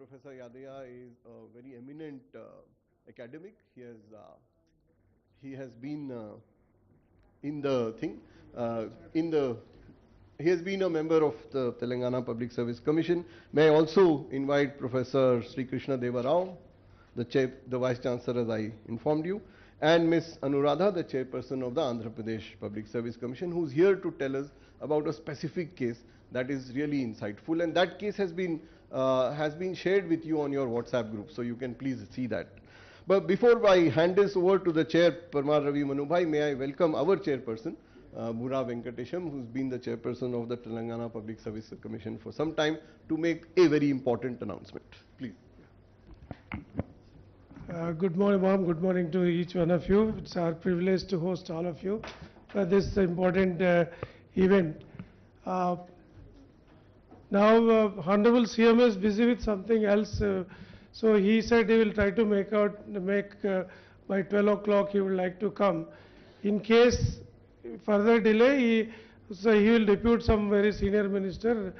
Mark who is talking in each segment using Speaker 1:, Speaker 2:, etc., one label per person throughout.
Speaker 1: Professor Yadaya is a very eminent academic. He has been in the thing, in the he has been a member of the Telangana Public Service Commission. May I also invite Professor Sri Krishna Deva Rao, the Vice Chancellor, as I informed you, and Ms. Anuradha, the Chairperson of the Andhra Pradesh Public Service Commission, who is here to tell us about a specific case that is really insightful. And that case has been shared with you on your WhatsApp group, so you can please see that. But before I hand this over to the Chair, Parmar Ravi Manubhai, may I welcome our Chairperson, Bura Venkatesham, who's been the Chairperson of the Telangana Public Service Commission for some time, to make a very important announcement. Please.
Speaker 2: Good morning, Mom. Good morning to each one of you. It's our privilege to host all of you for this important event. Now, Honorable CM is busy with something else, so he said he will try to make by 12 o'clock he would like to come. In case further delay, he will depute some very senior minister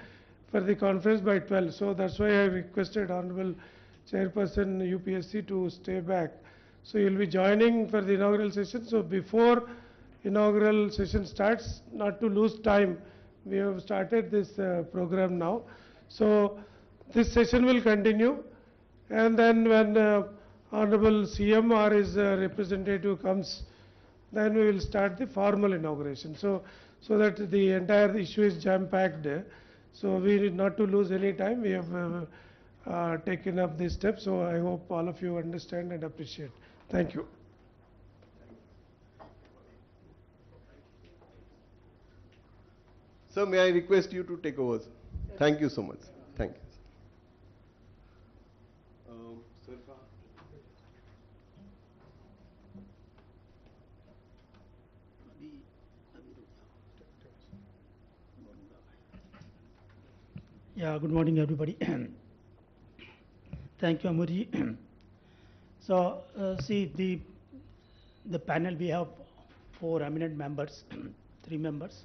Speaker 2: for the conference by 12. So that's why I requested Honorable Chairperson UPSC to stay back. So he will be joining for the inaugural session. So before inaugural session starts, not to lose time, we have started this program now. So this session will continue, and then when Honorable CM or his representative comes, then we will start the formal inauguration. So that the entire issue is jam-packed. So we need not to lose any time. We have taken up this step. So I hope all of you understand and appreciate. Thank you.
Speaker 1: Sir, may I request you to take over? Thank you so much. Thank you. Sir,
Speaker 3: yeah, good morning, everybody. Thank you, Amuri. So, see the panel. We have 4 eminent members, 3 members,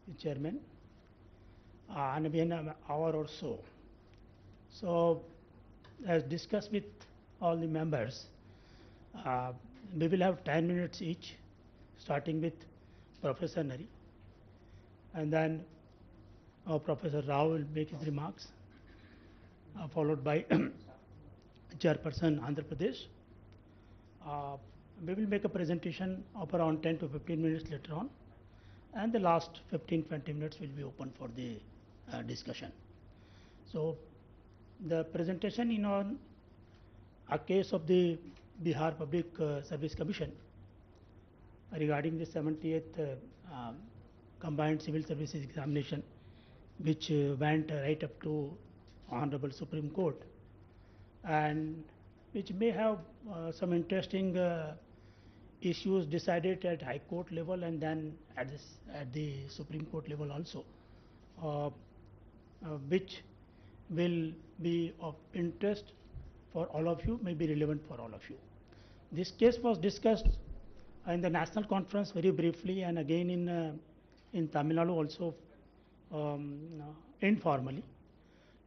Speaker 3: the chairman, and we have an hour or so. So, as discussed with all the members, we will have 10 minutes each, starting with Professor Nari, and then Professor Rao will make his remarks, followed by Chairperson Andhra Pradesh. We will make a presentation of around 10 to 15 minutes later on, and the last 15-20 minutes will be open for the discussion. So the presentation in on a case of the Bihar Public Service Commission regarding the 78th Combined Civil Services Examination, which went right up to Honorable Supreme Court, and which may have some interesting issues decided at High Court level and then at the Supreme Court level also, which will be of interest for all of you, may be relevant for all of you. This case was discussed in the national conference very briefly, and again in Tamil Nadu also informally,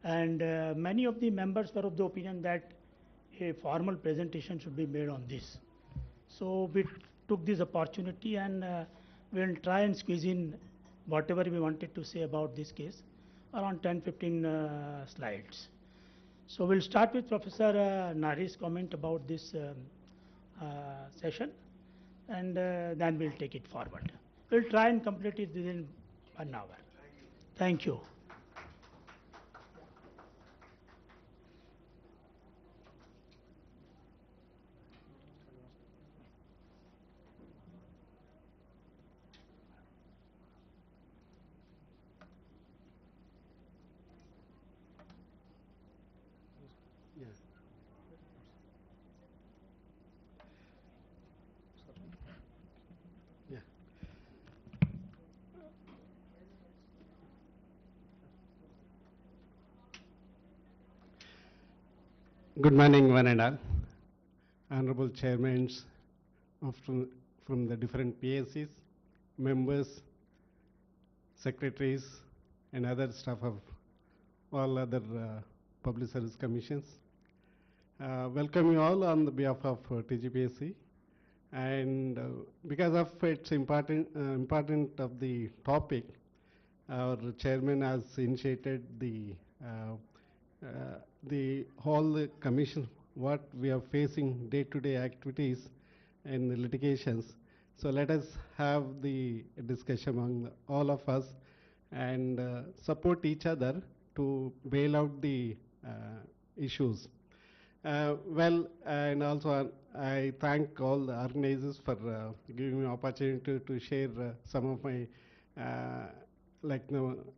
Speaker 3: and many of the members were of the opinion that a formal presentation should be made on this. So we took this opportunity, and we'll try and squeeze in whatever we wanted to say about this case, around 10-15 slides. So we'll start with Professor Nari's comment about this session, and then we'll take it forward. We'll try and complete it within 1 hour. Thank you.
Speaker 4: Good morning, one and all. Honorable chairmen from the different PSCs, members, secretaries, and other staff of all other Public Service Commissions. Welcome you all on the behalf of TGPSC. And because of its important of the topic, our chairman has initiated the whole commission, what we are facing day-to-day activities in the litigations. So let us have the discussion among all of us and support each other to bail out the issues. Well, and also I thank all the organizers for giving me opportunity to share some of my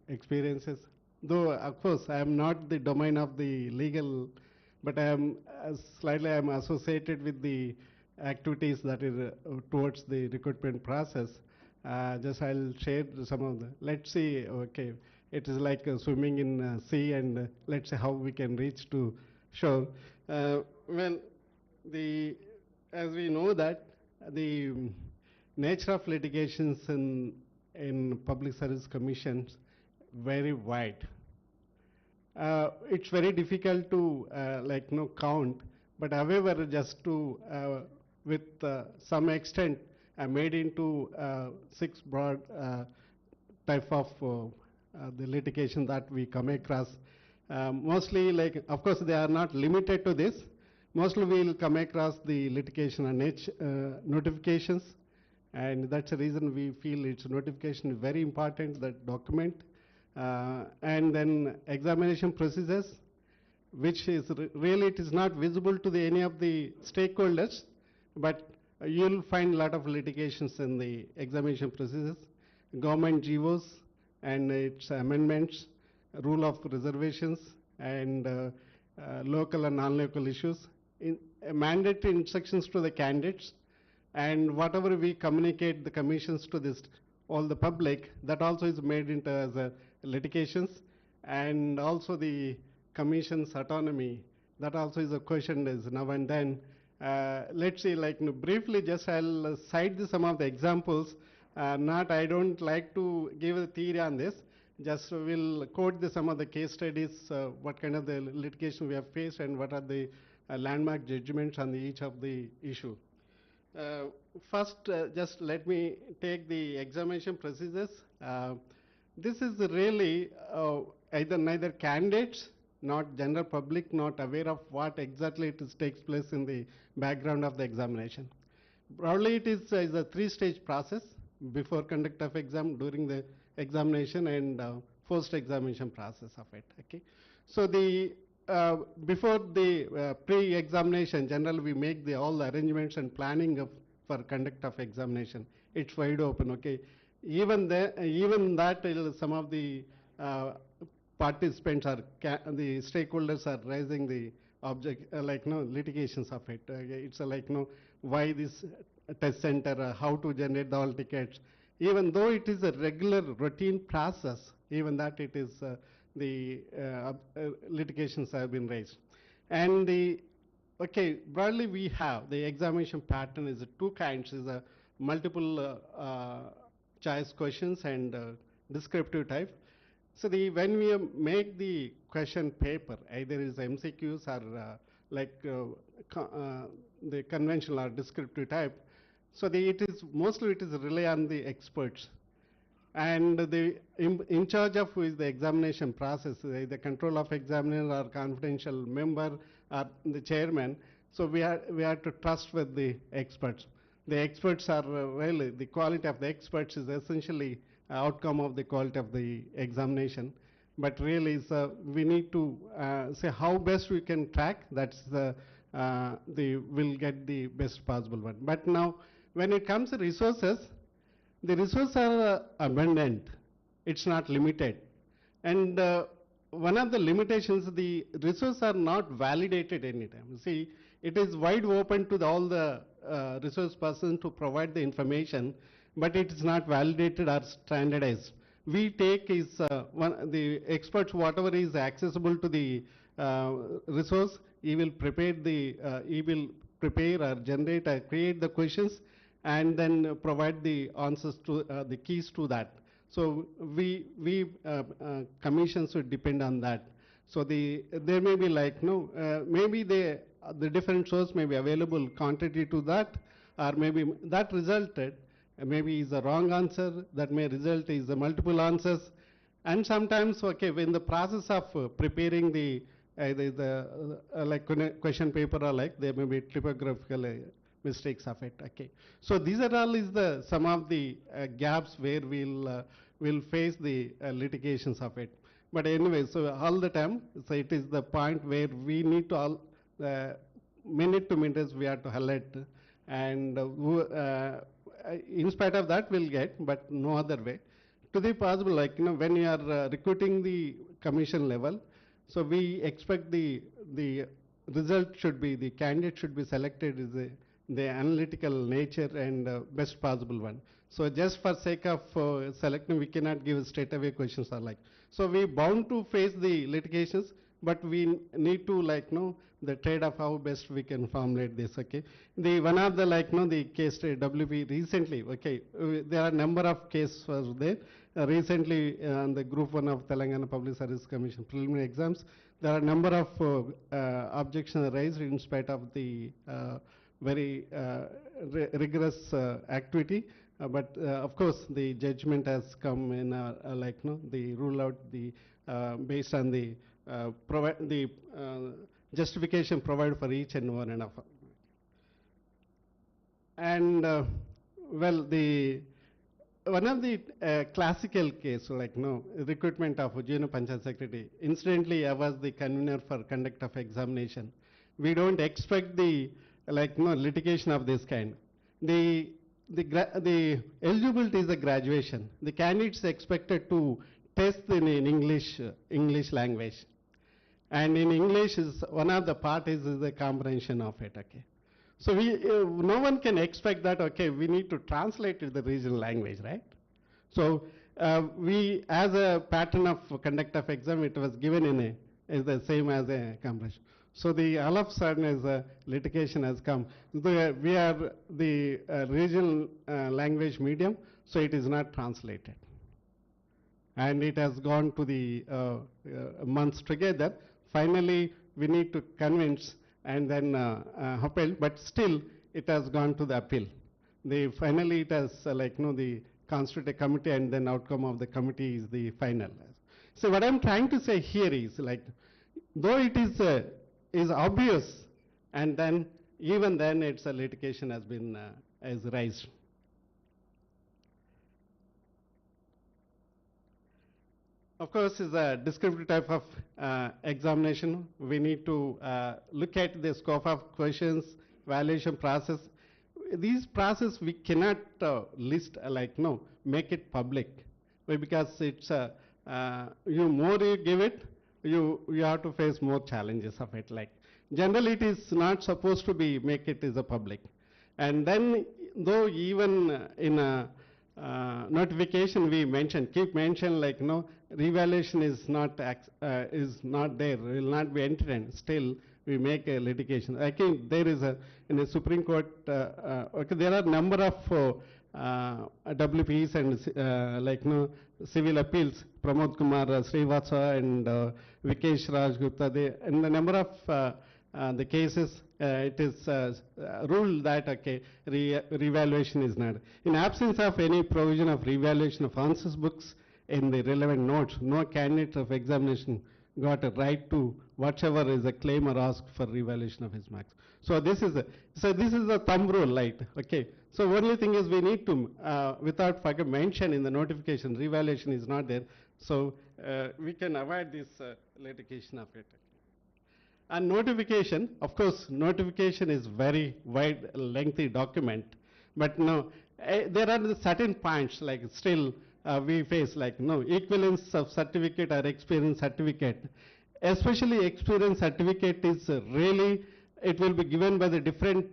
Speaker 4: experiences. Though of course I am not the domain of the legal, but I am slightly I am associated with the activities that is towards the recruitment process. Just I'll share some of the. Let's see. Okay, it is like swimming in sea, and let's see how we can reach to shore. Well, as we know that the nature of litigations in public service commissions very wide. It's very difficult to count, but however, just to with some extent made into 6 broad type of the litigation that we come across. Mostly, like, of course, they are not limited to this. Mostly, we will come across the litigation and notifications, and that's the reason we feel its notification is very important, that document. And then examination procedures, which is really it is not visible to any of the stakeholders, but you'll find a lot of litigations in the examination procedures, government GOs and its amendments, rule of reservations, and local and non-local issues, mandatory instructions to the candidates, and whatever we communicate the commissions to this all the public, that also is made into as a litigations, and also the commission's autonomy, that also is a question is now and then. Let's see, briefly, just I'll cite some of the examples. I don't like to give a theory on this. Just will quote some of the case studies, what kind of the litigation we have faced, and what are the landmark judgments on each of the issue. First, just let me take the examination procedures. This is really either neither candidates, not general public, not aware of what exactly takes place in the background of the examination. Broadly, it is a 3-stage process: before conduct of exam, during the examination, and post-examination process of it. Okay, so the before the pre-examination, generally we make all the arrangements and planning for conduct of examination. It's wide open. Okay, even that some of the participants are the stakeholders are raising the object litigations of it. It's why this test center, how to generate the all tickets. Even though it is a regular routine process, even that it is the litigations have been raised. And broadly we have the examination pattern is 2 kinds: is a multiple choice questions and descriptive type. So when we make the question paper, either is MCQs or the conventional or descriptive type. So mostly it is rely on the experts, and the in charge of who is the examination process, the control of examiner or confidential member or the chairman. So we have to trust with the experts. The experts are really the quality of the experts is essentially outcome of the quality of the examination. But really, we need to say how best we can track. That's will get the best possible one. But now, when it comes to resources, the resources are abundant. It's not limited. And one of the limitations, the resources are not validated anytime. See, it is wide open to all the resource person to provide the information, but it is not validated or standardized. We take is the experts, whatever is accessible to the resource, he will prepare or generate or create the questions, and then provide the answers to the keys to that. So we commissions would depend on that. So there may be like, no, maybe the different source may be available contrary to that, or maybe that resulted, maybe is a wrong answer, that may result is the multiple answers. And sometimes, okay, in the process of preparing like question paper or like, there may be typographical mistakes of it, okay. So these are all is some of the gaps where we'll face the litigations of it. But anyway, so all the time, so it is the point where we need to all, minute to minute we have to highlight, and in spite of that we'll get, but no other way. To the possible, like, when you are recruiting the commission level, so we expect the result should be, the candidate should be selected is the analytical nature and best possible one. So just for sake of selecting, we cannot give straight away questions or like. So we bound to face the litigations, but we need to like the trade of how best we can formulate this, okay. The one of the like the case WP recently, okay, there are number of cases was there. Recently on the group 1 of Telangana Public Service Commission preliminary exams, there are number of objections raised in spite of the very rigorous activity. But of course, the judgment has come in like the rule out the based on the justification provided for each and one and of. And well, the one of the classical case, like recruitment of junior panchayat secretary. Incidentally, I was the convener for conduct of examination. We don't expect the like litigation of this kind. The eligibility is a graduation. The candidates expected to test in English language, and in English is one of the part is the comprehension of it. Okay. So no one can expect that, okay, we need to translate it the regional language, right? So we, as a pattern of conduct of exam, it was given in is the same as a comprehension. So all of a sudden as a litigation has come. We are the regional language medium, so it is not translated. And it has gone to the months together. Finally, we need to convince and then appeal, but still it has gone to the appeal. Finally it has the constituted committee, and then outcome of the committee is the final. So what I'm trying to say here is like, though it is obvious, and then even then it's a litigation has been has raised. Of course, is a descriptive type of examination. We need to look at the scope of questions, evaluation process. These process we cannot list make it public, because it's more you give it, you have to face more challenges of it. Like generally, it is not supposed to be make it as a public, and then though even in a notification we keep mention like revaluation is not there, will not be entered. Still, we make a litigation. I think there is in the Supreme Court. Okay, there are number of WPs and civil appeals. Pramod Kumar Srivastava and Vikesh Raj Gupta. In the number of the cases, it is ruled that okay, revaluation is not. In absence of any provision of revaluation of answers books in the relevant notes, no candidate of examination got a right to whatever is a claim or ask for revaluation of his marks. So this is a thumb rule, right? Okay. So only thing is we need to without forget mention in the notification revaluation is not there. So we can avoid this litigation of it. And notification, of course, notification is very wide, lengthy document, but there are certain points like still we face like equivalence of certificate or experience certificate. Especially experience certificate is really, it will be given by the different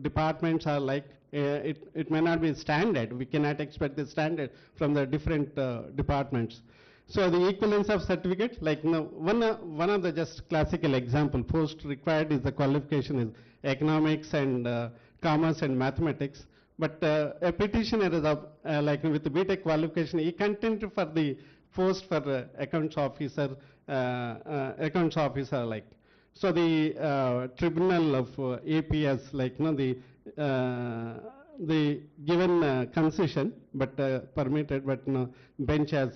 Speaker 4: departments are like, it may not be standard. We cannot expect the standard from the different departments. So the equivalence of certificate, like one of the just classical example, post required is the qualification is economics and commerce and mathematics. But a petitioner is like with the BTech qualification, he contended for the post for accounts officer accounts officer like. So the tribunal of APS like the given concession but permitted but bench has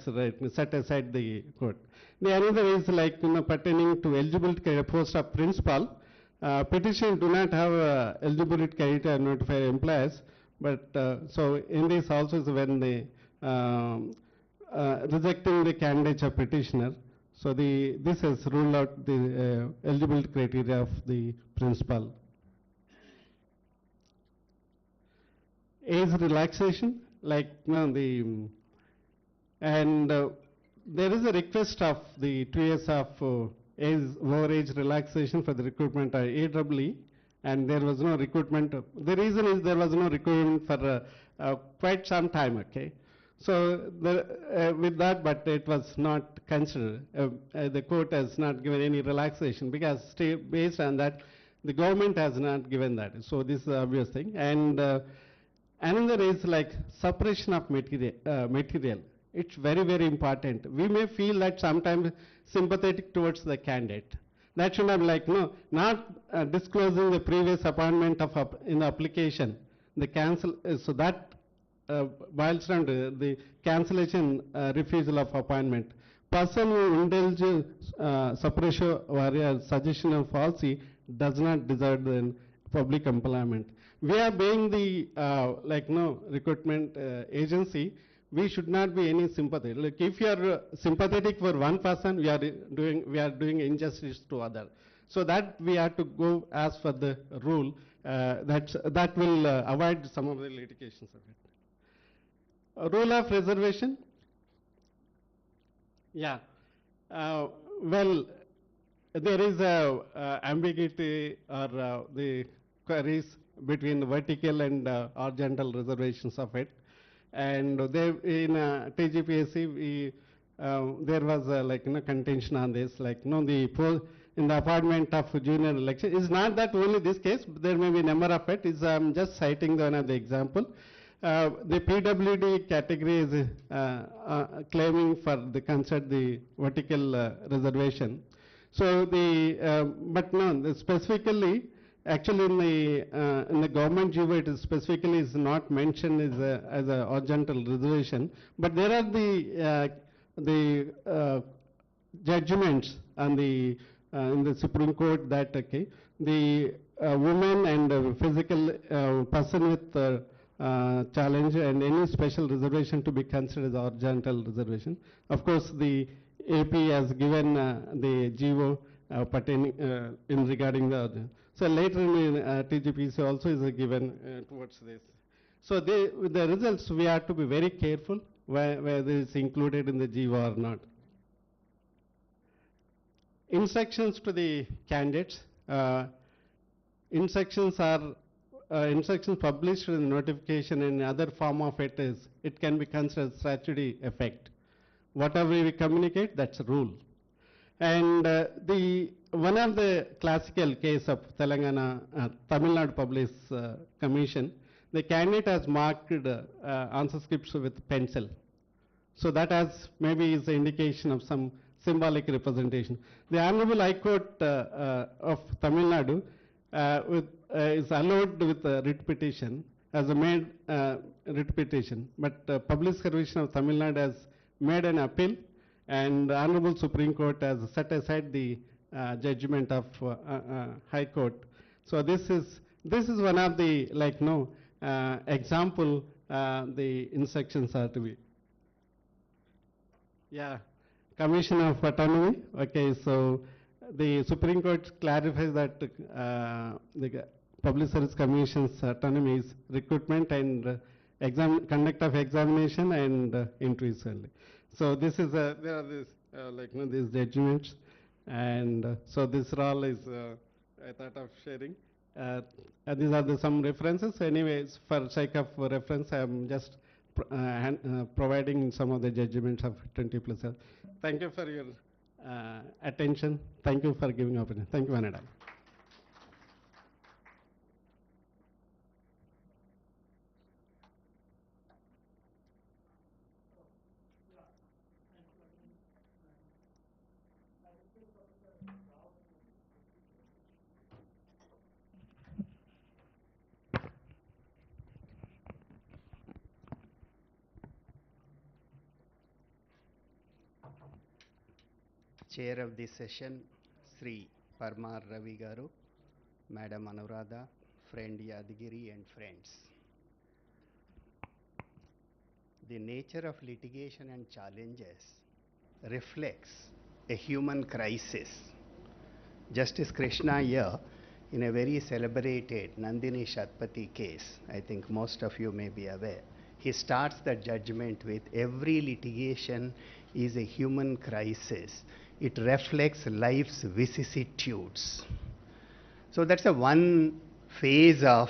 Speaker 4: set aside the court. The another is like pertaining to eligibility criteria post of principal. Petition do not have eligibility criteria notify employers, but so in this also is when the rejecting the candidates of petitioner. So this has ruled out the eligibility criteria of the principal. Age relaxation, like and there is a request of the 2 years of overage relaxation for the recruitment AEE, and there was no recruitment. The reason is there was no recruitment for quite some time. Okay, so with that, but it was not considered. The court has not given any relaxation because based on that, the government has not given that. So this is the obvious thing. And another is like suppression of material. It's very, very important. We may feel that sometimes sympathetic towards the candidate. That should have like, no, not disclosing the previous appointment of in the application. The cancel, so that boils down to the cancellation refusal of appointment. Person who indulges suppression or suggestion of falsity does not deserve the public employment. We are being the recruitment agency. We should not be any sympathy. Like if you are sympathetic for one person, we are doing injustice to other. So that we have to go as for the rule. That will avoid some of the litigations of it. Rule of reservation. Yeah. Well, there is a ambiguity or the queries between the vertical and horizontal reservations of it. And there in TGPSC, we, there was contention on this, in the appointment of junior election. It's not that only this case, but there may be a number of it. I'm just citing one of the example. The PWD category is claiming for the consider the vertical reservation. So but no, specifically, actually in the government GO, it is specifically is not mentioned as a horizontal reservation. But there are the judgments on the in the Supreme Court that the woman and physical person with challenge and any special reservation to be considered as horizontal reservation. Of course, the AP has given the GO pertaining in regarding the other. So later in TGPC also is given towards this. So the results we have to be very careful whether it's included in the GO or not. Instructions to the candidates. Instructions are instructions published in the notification and other form of it is, it can be considered statutory effect. Whatever we communicate, that's a rule. And one of the classical case of Telangana, Tamil Nadu Police Commission, the candidate has marked answer scripts with pencil. So that has maybe is an indication of some symbolic representation. The Honorable High Court of Tamil Nadu is allowed with writ petition as a made writ petition, but Public Service Commission of Tamil Nadu has made an appeal, and the Honorable Supreme Court has set aside the judgment of High Court. So this is one of the example the instructions are to be. Yeah, Commission of Autonomy. Okay, so the Supreme Court clarifies that the Public Service Commission's autonomy is recruitment and conduct of examination and interviews only. So this is there are this these judgments, and so this role is I thought of sharing. These are some references. Anyways, for sake of reference, I am just providing some of the judgments of 20+. Thank you for your attention. Thank you for giving opinion. Thank you, Vanada.
Speaker 5: Chair of this session, Sri Parmar Ravi Garu, Madam Anuradha, friend Yadgiri and friends. The nature of litigation and challenges reflects a human crisis. Justice Krishna here, in a very celebrated Nandini Shatpati case, I think most of you may be aware, he starts the judgment with every litigation is a human crisis. It reflects life's vicissitudes. So that's a one phase of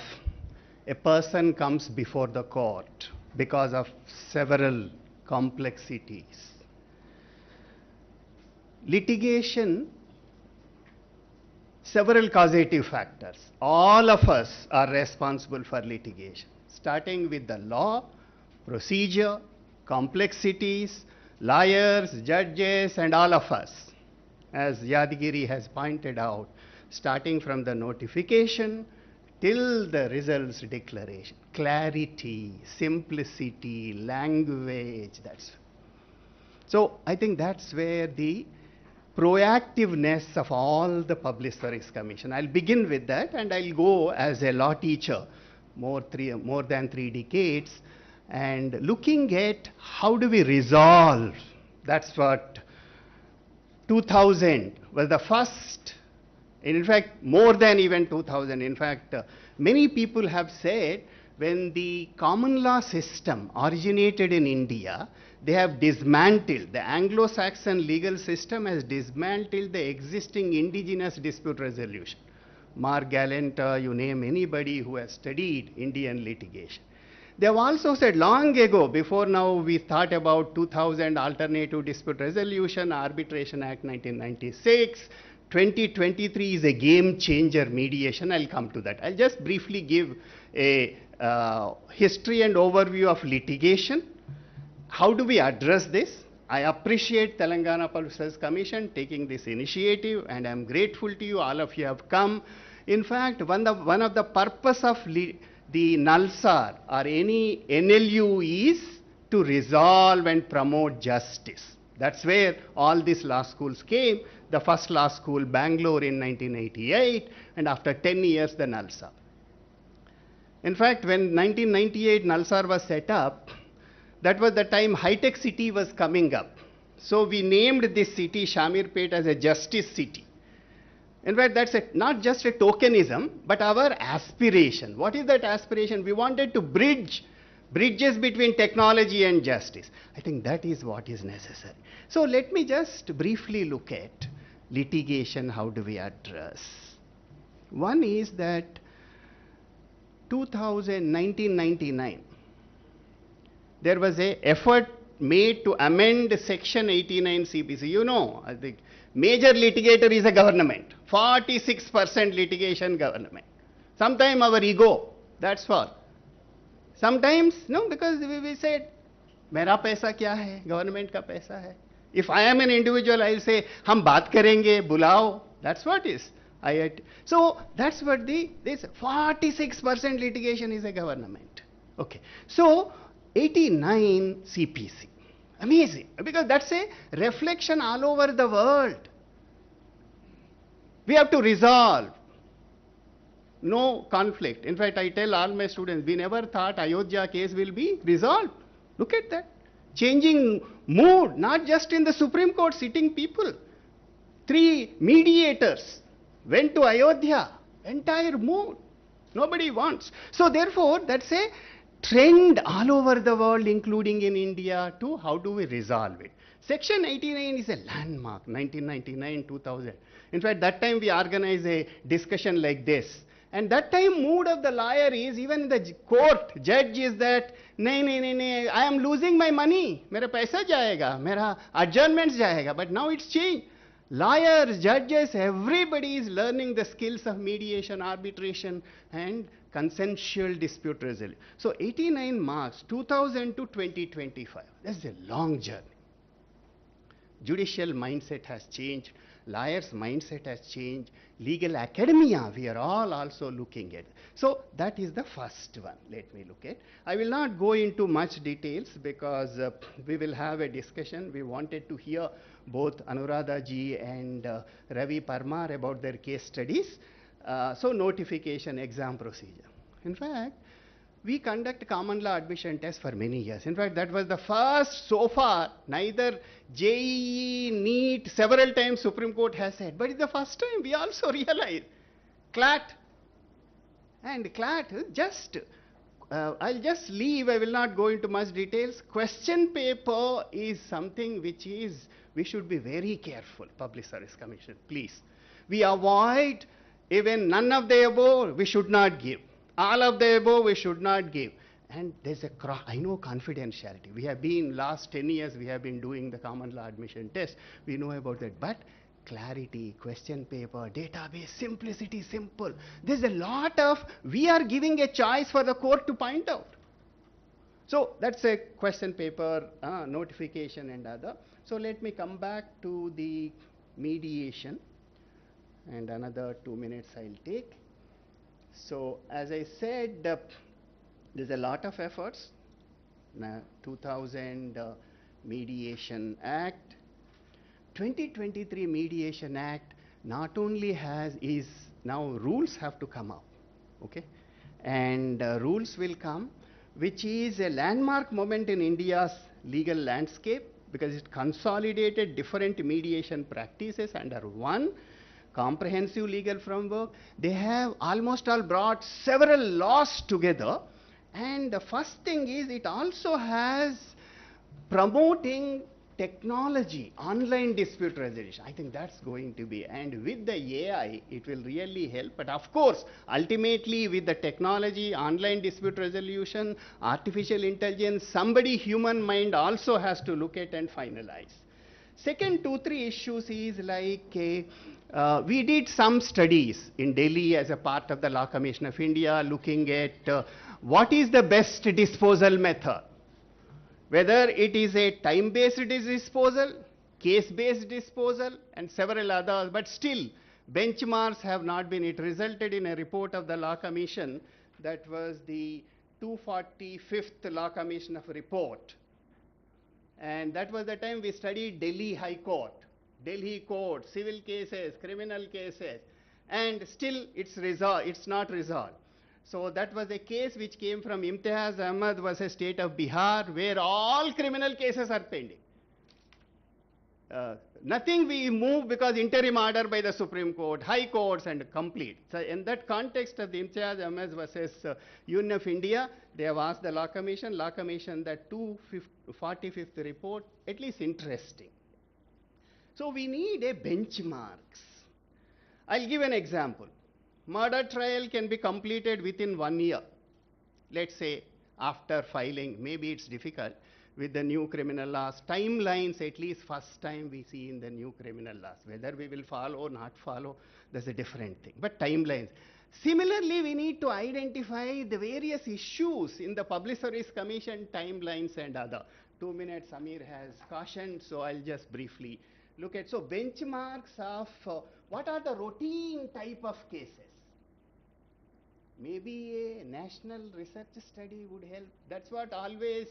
Speaker 5: a person comes before the court because of several complexities. Litigation, several causative factors. All of us are responsible for litigation, starting with the law, procedure, complexities, lawyers, judges, and all of us. As Yadgiri has pointed out, starting from the notification till the results declaration. Clarity, simplicity, language, that's. So I think that's where the proactiveness of all the Public Service Commission. I'll begin with that and I'll go as a law teacher more than 3 decades and looking at how do we resolve. That's what 2000 was the first, in fact more than even 2000. In fact, many people have said when the common law system originated in India, they have dismantled, the Anglo-Saxon legal system has dismantled the existing indigenous dispute resolution. Mark Gallant, you name anybody who has studied Indian litigation. They have also said long ago, before now we thought about 2000 Alternative Dispute Resolution, Arbitration Act 1996, 2023 is a game changer mediation. I'll come to that. I'll just briefly give a history and overview of litigation. How do we address this? I appreciate Telangana Public Service Commission taking this initiative and I'm grateful to you, all of you have come. In fact, one of the purpose of the Nalsar or any NLU is to resolve and promote justice. That's where all these law schools came. The first law school, Bangalore in 1988, and after 10 years, the Nalsar. In fact, when 1998 Nalsar was set up, that was the time high-tech city was coming up. So we named this city Shamirpet as a justice city. In fact, that's not just a tokenism, but our aspiration. What is that aspiration? We wanted to bridges between technology and justice. I think that is what is necessary. So let me just briefly look at litigation, how do we address. One is that 1999, there was an effort made to amend Section 89 CPC. You know, I think major litigator is a government. 46% litigation government. Sometimes our ego, that's all. Sometimes, no, because we said, मेरा पैसा क्या है? Government का पैसा है. If I am an individual, I'll say, हम बात करेंगे, बुलाओ. That's what is. So that's what this 46% litigation is a government. Okay. So 89 CPC. Amazing. Because that's a reflection all over the world. We have to resolve. No conflict. In fact, I tell all my students, we never thought Ayodhya case will be resolved. Look at that. Changing mood, not just in the Supreme Court, sitting people. 3 mediators went to Ayodhya. Entire mood. Nobody wants. So therefore, that's a trend all over the world, including in India, to how do we resolve it. Section 89 is a landmark, 1999, 2000. In fact, that time we organized a discussion like this. And that time mood of the lawyer is, even the court judge is that, nahi, I am losing my money. Mera paisa jayega, mera adjournments jayega. But now it's changed. Lawyers, judges, everybody is learning the skills of mediation, arbitration, and consensual dispute resolution. So 89 marks 2000 to 2025. That's a long journey. Judicial mindset has changed. Lawyers' mindset has changed. Legal academia, we are all also looking at. So that is the first one. Let me look at. I will not go into much details because we will have a discussion. We wanted to hear both Anuradha ji and Ravi Parmar about their case studies. So notification, exam procedure. In fact, we conduct common law admission tests for many years. In fact, that was the first so far, neither JEE, NEET, several times Supreme Court has said, but it's the first time we also realize CLAT. And CLAT, I'll just leave, I will not go into much details. Question paper is something which is, we should be very careful, Public Service Commission, please. We avoid even none of the above, we should not give. All of the above, we should not give. And there's I know confidentiality. We have been, last 10 years, we have been doing the common law admission test. We know about that. But clarity, question paper, database, simplicity, simple. There's a lot of, we are giving a choice for the court to point out. So that's a question paper, notification and other. So let me come back to the mediation. And another 2 minutes I'll take. So as I said, there's a lot of efforts. 2000 Mediation Act. 2023 Mediation Act not only is now rules have to come up, okay? And rules will come, which is a landmark moment in India's legal landscape because it consolidated different mediation practices under one comprehensive legal framework. They have almost all brought several laws together. And the first thing is it also has promoting technology, online dispute resolution. I think that's going to be, and with the AI, it will really help. But of course, ultimately with the technology, online dispute resolution, artificial intelligence, somebody human mind also has to look at and finalize. Second 2-3 issues is like, we did some studies in Delhi as a part of the Law Commission of India looking at what is the best disposal method. Whether it is a time-based disposal, case-based disposal, and several others, but still benchmarks have not been. It resulted in a report of the Law Commission that was the 245th Law Commission of report. And that was the time we studied Delhi High Court, Delhi Court, civil cases, criminal cases, and still it's not resolved. So that was a case which came from Imtiaz Ahmad versus State of Bihar, where all criminal cases are pending. Nothing we move because interim order by the Supreme Court, High Courts and complete. So in that context of the Imtiaz Ahmad versus Union of India, they have asked the Law Commission that 245th report, at least interesting. So we need a benchmarks. I'll give an example. Murder trial can be completed within 1 year. Let's say after filing, maybe it's difficult with the new criminal laws. Timelines, at least first time we see in the new criminal laws. Whether we will follow or not follow, that's a different thing. But timelines. Similarly, we need to identify the various issues in the Public Service Commission timelines and other. 2 minutes Amir has cautioned, so I'll just briefly look at. So benchmarks of what are the routine type of cases. Maybe a national research study would help. That's what always,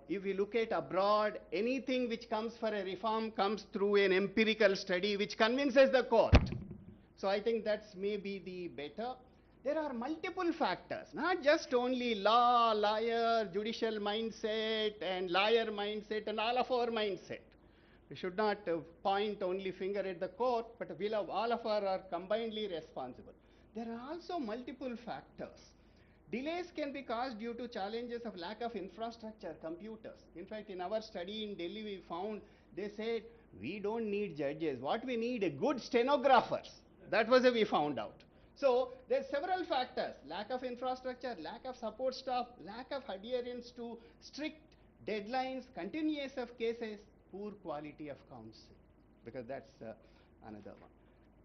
Speaker 5: if we look at abroad, anything which comes for a reform comes through an empirical study which convinces the court. So I think that's maybe the better. There are multiple factors, not just only law, lawyer, judicial mindset and lawyer mindset and all of our mindset. We should not point only finger at the court, but all of us are combinedly responsible. There are also multiple factors. Delays can be caused due to challenges of lack of infrastructure, computers. In fact, in our study in Delhi, we found, they said, we don't need judges. What we need are good stenographers. That was what we found out. So there's several factors. Lack of infrastructure, lack of support staff, lack of adherence to strict deadlines, continuance of cases, poor quality of counsel. Because that's another one.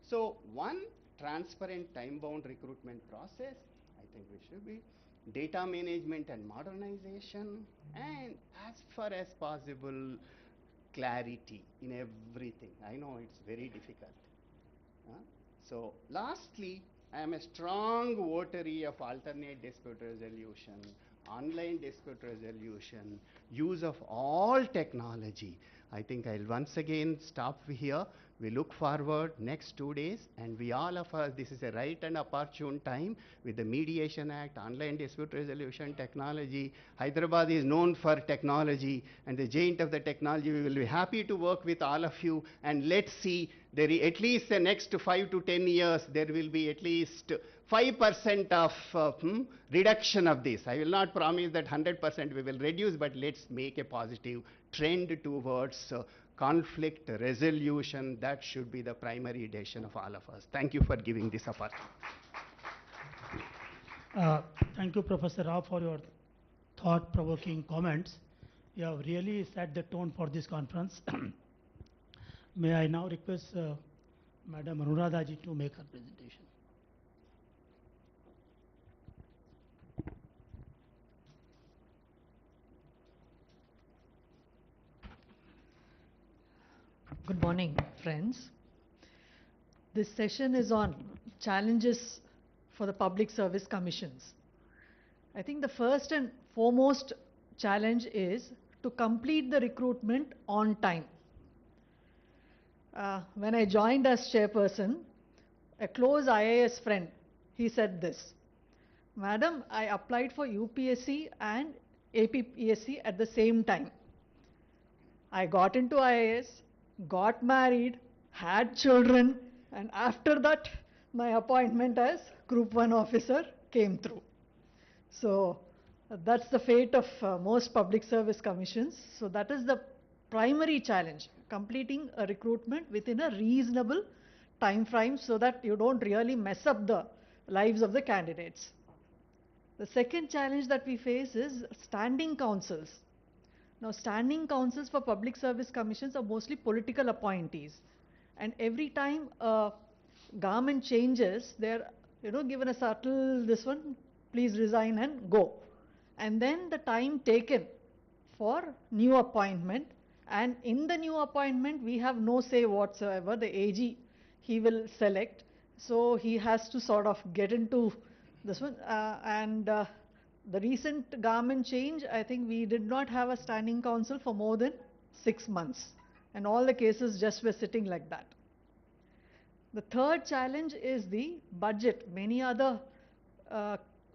Speaker 5: So one, transparent time-bound recruitment process, I think we should be. Data management and modernization, and as far as possible, clarity in everything. I know it's very difficult. So lastly, I am a strong votary of alternate dispute resolution, online dispute resolution, use of all technology. I think I'll once again stop here. We look forward next 2 days, and we all of us, this is a right and opportune time with the Mediation Act, online dispute resolution technology. Hyderabad is known for technology and the giant of the technology. We will be happy to work with all of you, and let's see, at least the next 5 to 10 years, there will be at least 5% of reduction of this. I will not promise that 100% we will reduce, but let's make a positive trend towards conflict resolution. That should be the primary decision of all of us. Thank you for giving this opportunity.
Speaker 3: Thank you, Professor Rao, for your thought-provoking comments. You have really set the tone for this conference. May I now request Madam Anuradha ji to make her presentation.
Speaker 6: Good morning, friends. This session is on challenges for the public service commissions. I think the first and foremost challenge is to complete the recruitment on time. When I joined as chairperson, a close IAS friend, he said this: Madam, I applied for UPSC and APPSC at the same time. I got into IAS, got married, had children, and after that, my appointment as Group 1 officer came through. So that's the fate of most public service commissions. So that is the primary challenge, completing a recruitment within a reasonable time frame so that you don't really mess up the lives of the candidates. The second challenge that we face is standing councils. Now, standing councils for public service commissions are mostly political appointees. And every time a government changes, they're given a subtle, this one, please resign and go. And then the time taken for new appointment, and in the new appointment, we have no say whatsoever. The AG, he will select. So he has to sort of get into this one. The recent government change, I think we did not have a standing council for more than 6 months. And all the cases just were sitting like that. The third challenge is the budget. Many other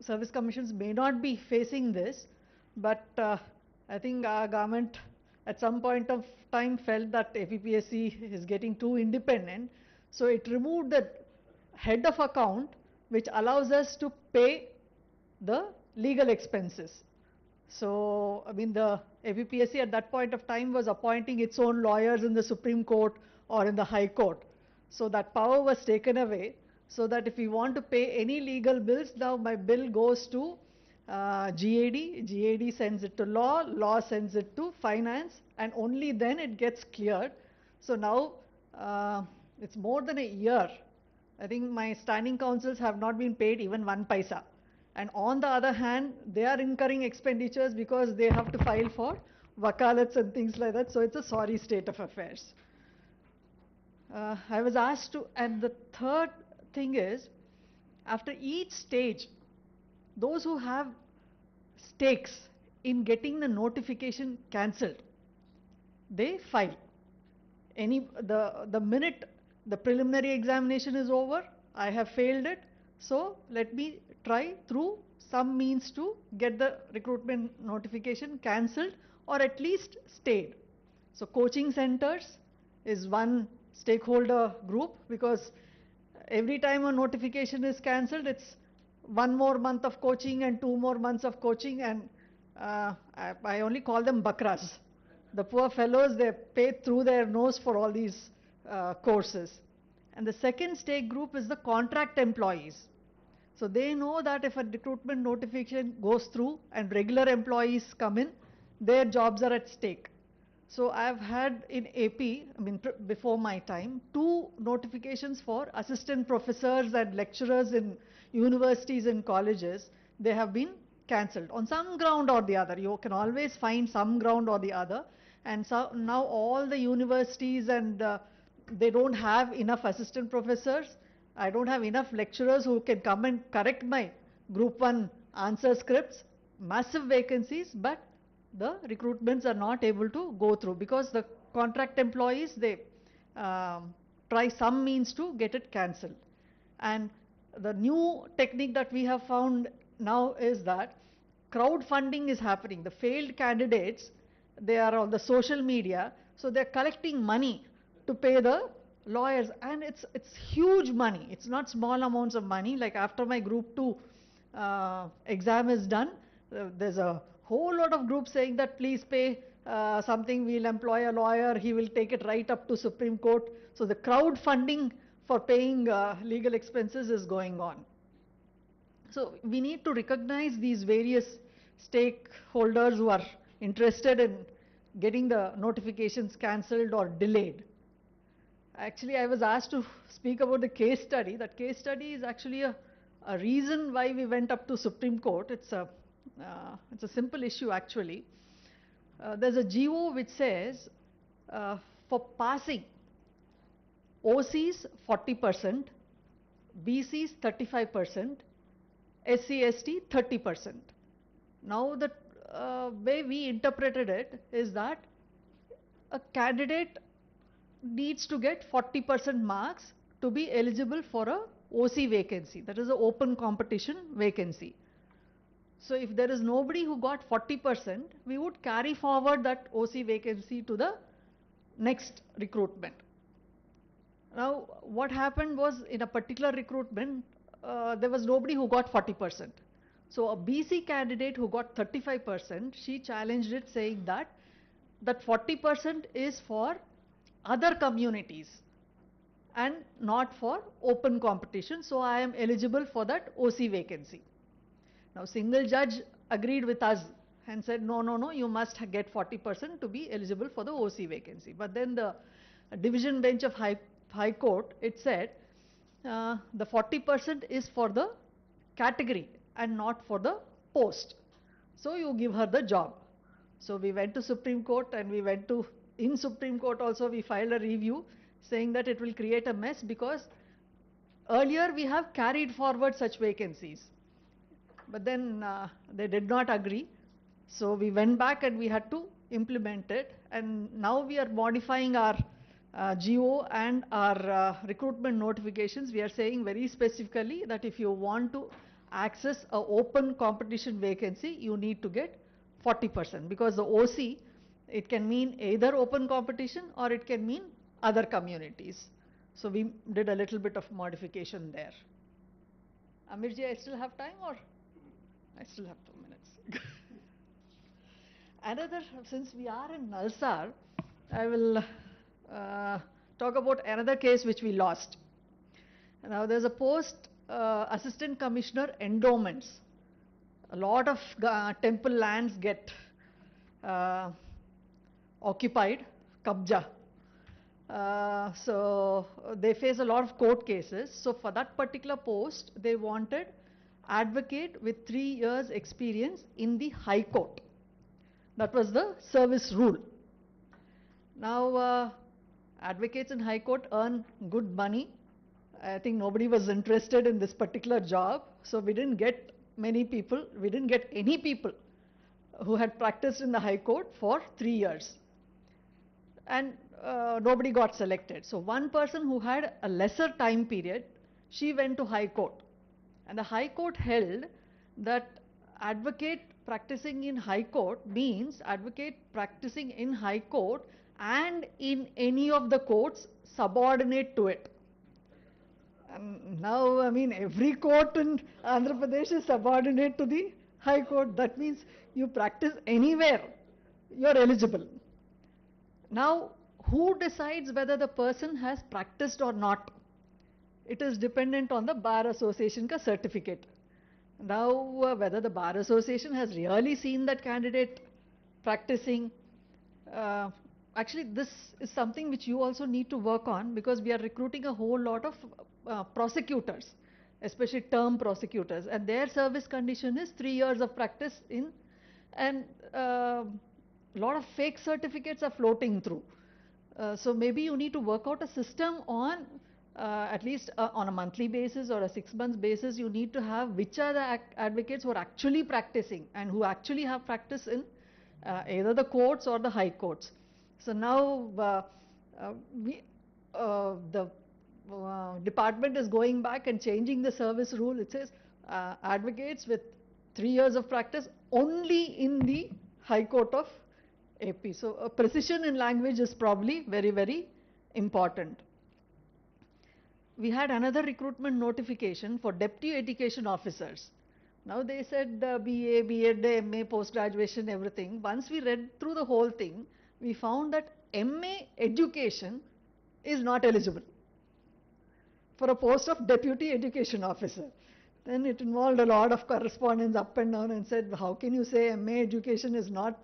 Speaker 6: service commissions may not be facing this, but I think our government at some point of time felt that APPSC is getting too independent. So it removed the head of account, which allows us to pay the legal expenses. So, I mean, the APPSC at that point of time was appointing its own lawyers in the Supreme Court or in the High Court. So that power was taken away, so that if we want to pay any legal bills, now my bill goes to GAD, GAD sends it to law, law sends it to finance, and only then it gets cleared. So now it's more than a year. I think my standing councils have not been paid even 1 paisa. And on the other hand, they are incurring expenditures because they have to file for wakalats and things like that. So it's a sorry state of affairs. I was asked to, and the third thing is, after each stage, those who have stakes in getting the notification cancelled, they file. The minute the preliminary examination is over, I have failed it, so let me try through some means to get the recruitment notification cancelled or at least stayed. So coaching centers is one stakeholder group, because every time a notification is cancelled, it's 1 more month of coaching and 2 more months of coaching, and I only call them bakras. The poor fellows, they're paid through their nose for all these courses. And the second stake group is the contract employees. So they know that if a recruitment notification goes through and regular employees come in, their jobs are at stake. So I've had in AP, I mean before my time, 2 notifications for assistant professors and lecturers in universities and colleges. They have been cancelled on some ground or the other. You can always find some ground or the other. And so now all the universities and they don't have enough assistant professors. I don't have enough lecturers who can come and correct my group 1 answer scripts. Massive vacancies, but the recruitments are not able to go through because the contract employees, they try some means to get it cancelled. And the new technique that we have found now is that crowdfunding is happening. The failed candidates, they are on the social media, so they're collecting money to pay the lawyers, and it's huge money. It's not small amounts of money. Like after my group 2 exam is done, there's a whole lot of groups saying that please pay something, we'll employ a lawyer, he will take it right up to Supreme Court. So the crowdfunding for paying legal expenses is going on. So we need to recognize these various stakeholders who are interested in getting the notifications cancelled or delayed. Actually, I was asked to speak about the case study. That case study is actually a reason why we went up to Supreme Court. It's a simple issue actually. There's a GO which says for passing, OCs 40%, BCs 35%, SC/ST 30%. Now the way we interpreted it is that a candidate needs to get 40% marks to be eligible for a OC vacancy, that is an open competition vacancy. So if there is nobody who got 40%, we would carry forward that OC vacancy to the next recruitment. Now what happened was, in a particular recruitment, there was nobody who got 40%. So a BC candidate who got 35%, she challenged it saying that 40% is for other communities and not for open competition, so I am eligible for that OC vacancy. Now single judge agreed with us and said no, you must get 40% to be eligible for the OC vacancy. But then the division bench of High Court, it said the 40% is for the category and not for the post, so you give her the job. So we went to Supreme Court, and in Supreme Court also we filed a review saying that it will create a mess because earlier we have carried forward such vacancies. But then they did not agree. So we went back and we had to implement it. And now we are modifying our GO and our recruitment notifications. We are saying very specifically that if you want to access an open competition vacancy, you need to get 40%, because the OC, it can mean either open competition or it can mean other communities. So we did a little bit of modification there. Amirji, I still have time, or I still have 2 minutes? Another, since we are in Nalsar, I will talk about another case which we lost. Now there's a post, Assistant Commissioner Endowments. A lot of temple lands get occupied, kabja. So they face a lot of court cases. So for that particular post, they wanted advocate with 3 years experience in the High Court. That was the service rule. Now advocates in High Court earn good money. I think nobody was interested in this particular job, so we didn't get many people, we didn't get any people who had practiced in the High Court for 3 years. And nobody got selected. So one person who had a lesser time period, she went to High Court. And the High Court held that advocate practicing in High Court means advocate practicing in High Court and in any of the courts subordinate to it. And now, I mean, every court in Andhra Pradesh is subordinate to the High Court. That means you practice anywhere, you're eligible. Now, who decides whether the person has practiced or not? It is dependent on the Bar Association ka certificate. Now, whether the Bar Association has really seen that candidate practicing, actually this is something which you also need to work on, because we are recruiting a whole lot of prosecutors, especially term prosecutors, and their service condition is 3 years of practice in, and a lot of fake certificates are floating through. So maybe you need to work out a system on at least on a monthly basis or a 6 months basis. You need to have which are the advocates who are actually practicing and who actually have practice in either the courts or the high courts. So now the department is going back and changing the service rule. It says advocates with 3 years of practice only in the High Court of AP. So precision in language is probably very, very important. We had another recruitment notification for deputy education officers. Now they said BA, B.Ed, MA, post-graduation, everything. Once we read through the whole thing, we found that MA education is not eligible for a post of deputy education officer. Then it involved a lot of correspondence up and down and said, how can you say MA education is not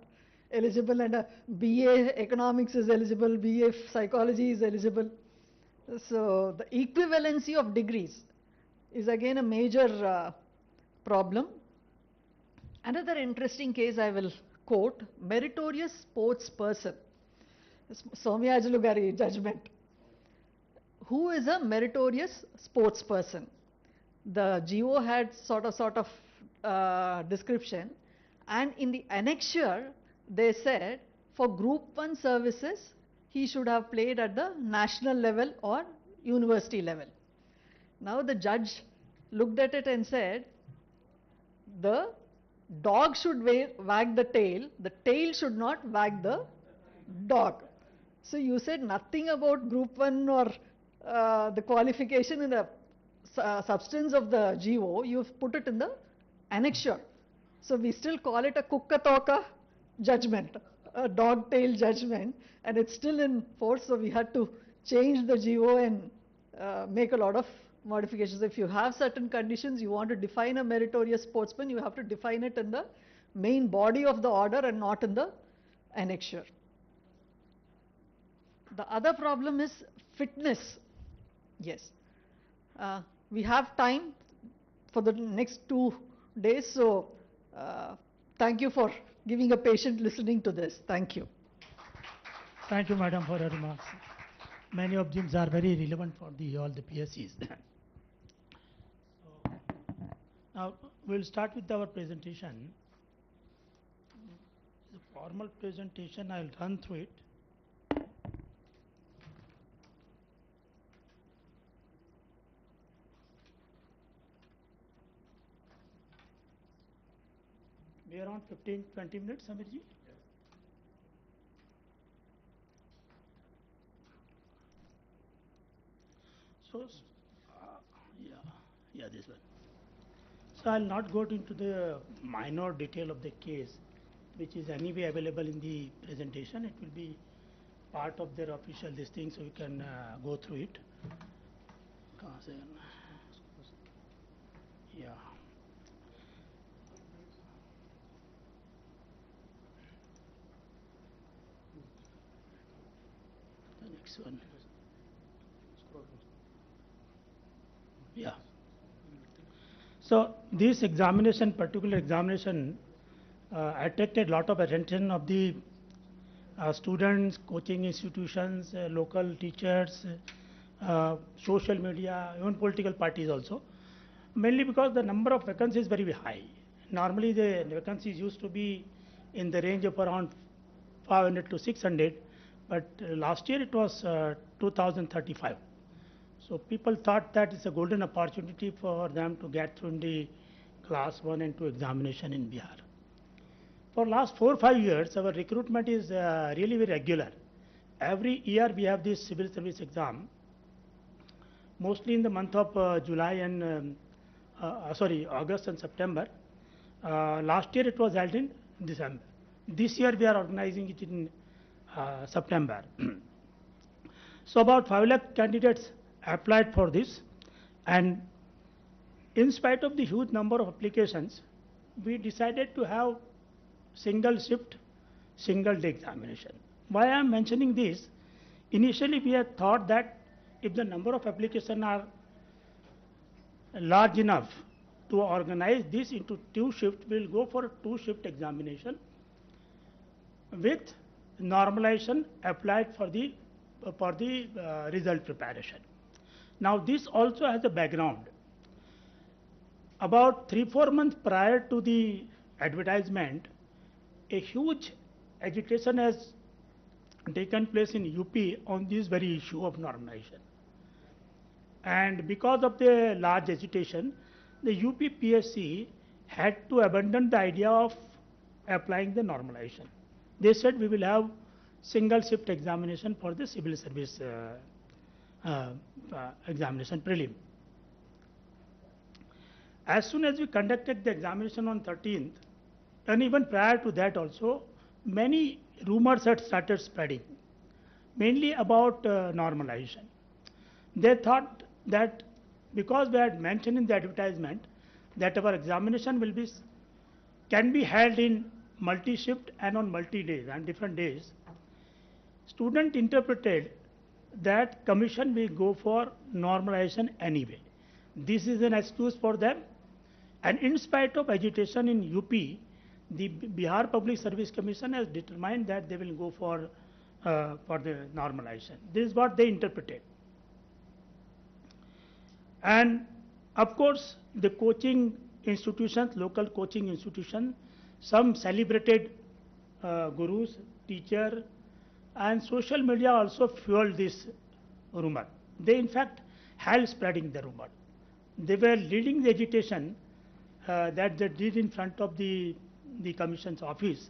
Speaker 6: eligible and a BA economics is eligible, BA psychology is eligible. So the equivalency of degrees is again a major problem. Another interesting case I will quote, meritorious sports person. Somyajulu Gari judgment. Who is a meritorious sports person? The GO had sort of description, and in the annexure they said for group 1 services he should have played at the national level or university level. Now the judge looked at it and said the dog should wag the tail should not wag the dog. So you said nothing about group 1 or the qualification in the substance of the GO, you've put it in the annexure. So we still call it a kukkatoka judgment, a dog tail judgment, and it's still in force. So we had to change the GO and make a lot of modifications. If you have certain conditions, you want to define a meritorious sportsman, you have to define it in the main body of the order and not in the annexure. The other problem is fitness. Yes. We have time for the next 2 days, so thank you for giving a patient listening to this. Thank you.
Speaker 3: Thank you, Madam, for your remarks. Many of them are very relevant for all the PSCs. So, now we'll start with our presentation. The formal presentation, I'll run through it. Be around 15-20 minutes, Samirji. So, this one. So I'll not go into the minor detail of the case, which is anyway available in the presentation. It will be part of their official listing, so you can go through it. Yeah. The next one. Yeah. So this examination, particular examination, attracted a lot of attention of the students, coaching institutions, local teachers, social media, even political parties also. Mainly because the number of vacancies is very high. Normally the vacancies used to be in the range of around 500 to 600, but last year it was 2035. So people thought that it's a golden opportunity for them to get through in the class 1 and 2 examination in Bihar. For last 4 or 5 years, our recruitment is really very regular. Every year we have this civil service exam, mostly in the month of July and August and September. Last year it was held in December. This year we are organizing it in September. So about 5 lakh candidates applied for this, and in spite of the huge number of applications, we decided to have single shift, single day examination. Why I am mentioning this? Initially we had thought that if the number of applications are large enough to organize this into 2 shifts, we will go for a 2 shift examination. with normalization applied for the result preparation. Now this also has a background. About 3-4 months prior to the advertisement, a huge agitation has taken place in UP on this very issue of normalization. And because of the large agitation, the UP PSC had to abandon the idea of applying the normalization. They said we will have single shift examination for the civil service examination prelim. As soon as we conducted the examination on 13th, and even prior to that also, many rumors had started spreading, mainly about normalization. They thought that because we had mentioned in the advertisement that our examination can be held in multi-shift and on multi-days and different days, student interpreted that commission will go for normalization anyway. This is an excuse for them, and in spite of agitation in UP, the Bihar Public Service Commission has determined that they will go for the normalization. This is what they interpreted. And of course, the coaching institutions, local coaching institutions, some celebrated gurus, teacher, and social media also fueled this rumor. They in fact helped spreading the rumor. They were leading the agitation that they did in front of the commission's office.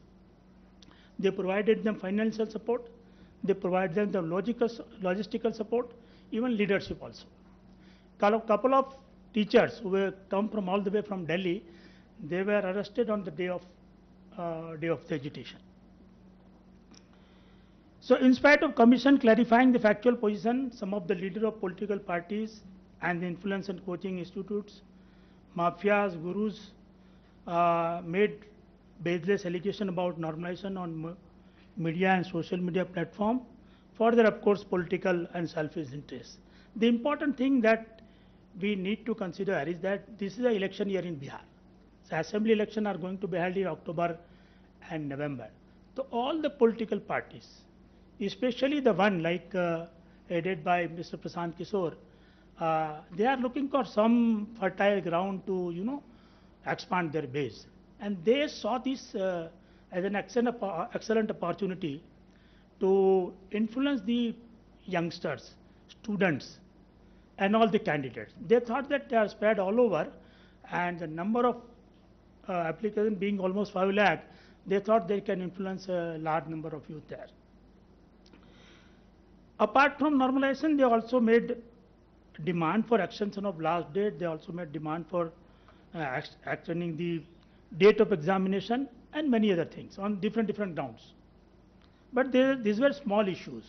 Speaker 3: They provided them financial support, they provided them the logistical support, even leadership also. Couple of teachers who were come from all the way from Delhi, they were arrested on the day of the agitation. So in spite of commission clarifying the factual position, some of the leaders of political parties and the influence and coaching institutes, mafias, gurus made baseless allegation about normalization on media and social media platform for their, of course, political and selfish interests. The important thing that we need to consider is that this is an election year in Bihar. So assembly elections are going to be held in October and November. So all the political parties, especially the one like headed by Mr. Prashant Kishore, they are looking for some fertile ground to, expand their base. And they saw this as an excellent opportunity to influence the youngsters, students, and all the candidates. They thought that they are spread all over, and the number of applicants being almost 5 lakh, they thought they can influence a large number of youth there. Apart from normalization, they also made demand for extension of last date. They also made demand for extending the date of examination and many other things on different grounds. But these were small issues.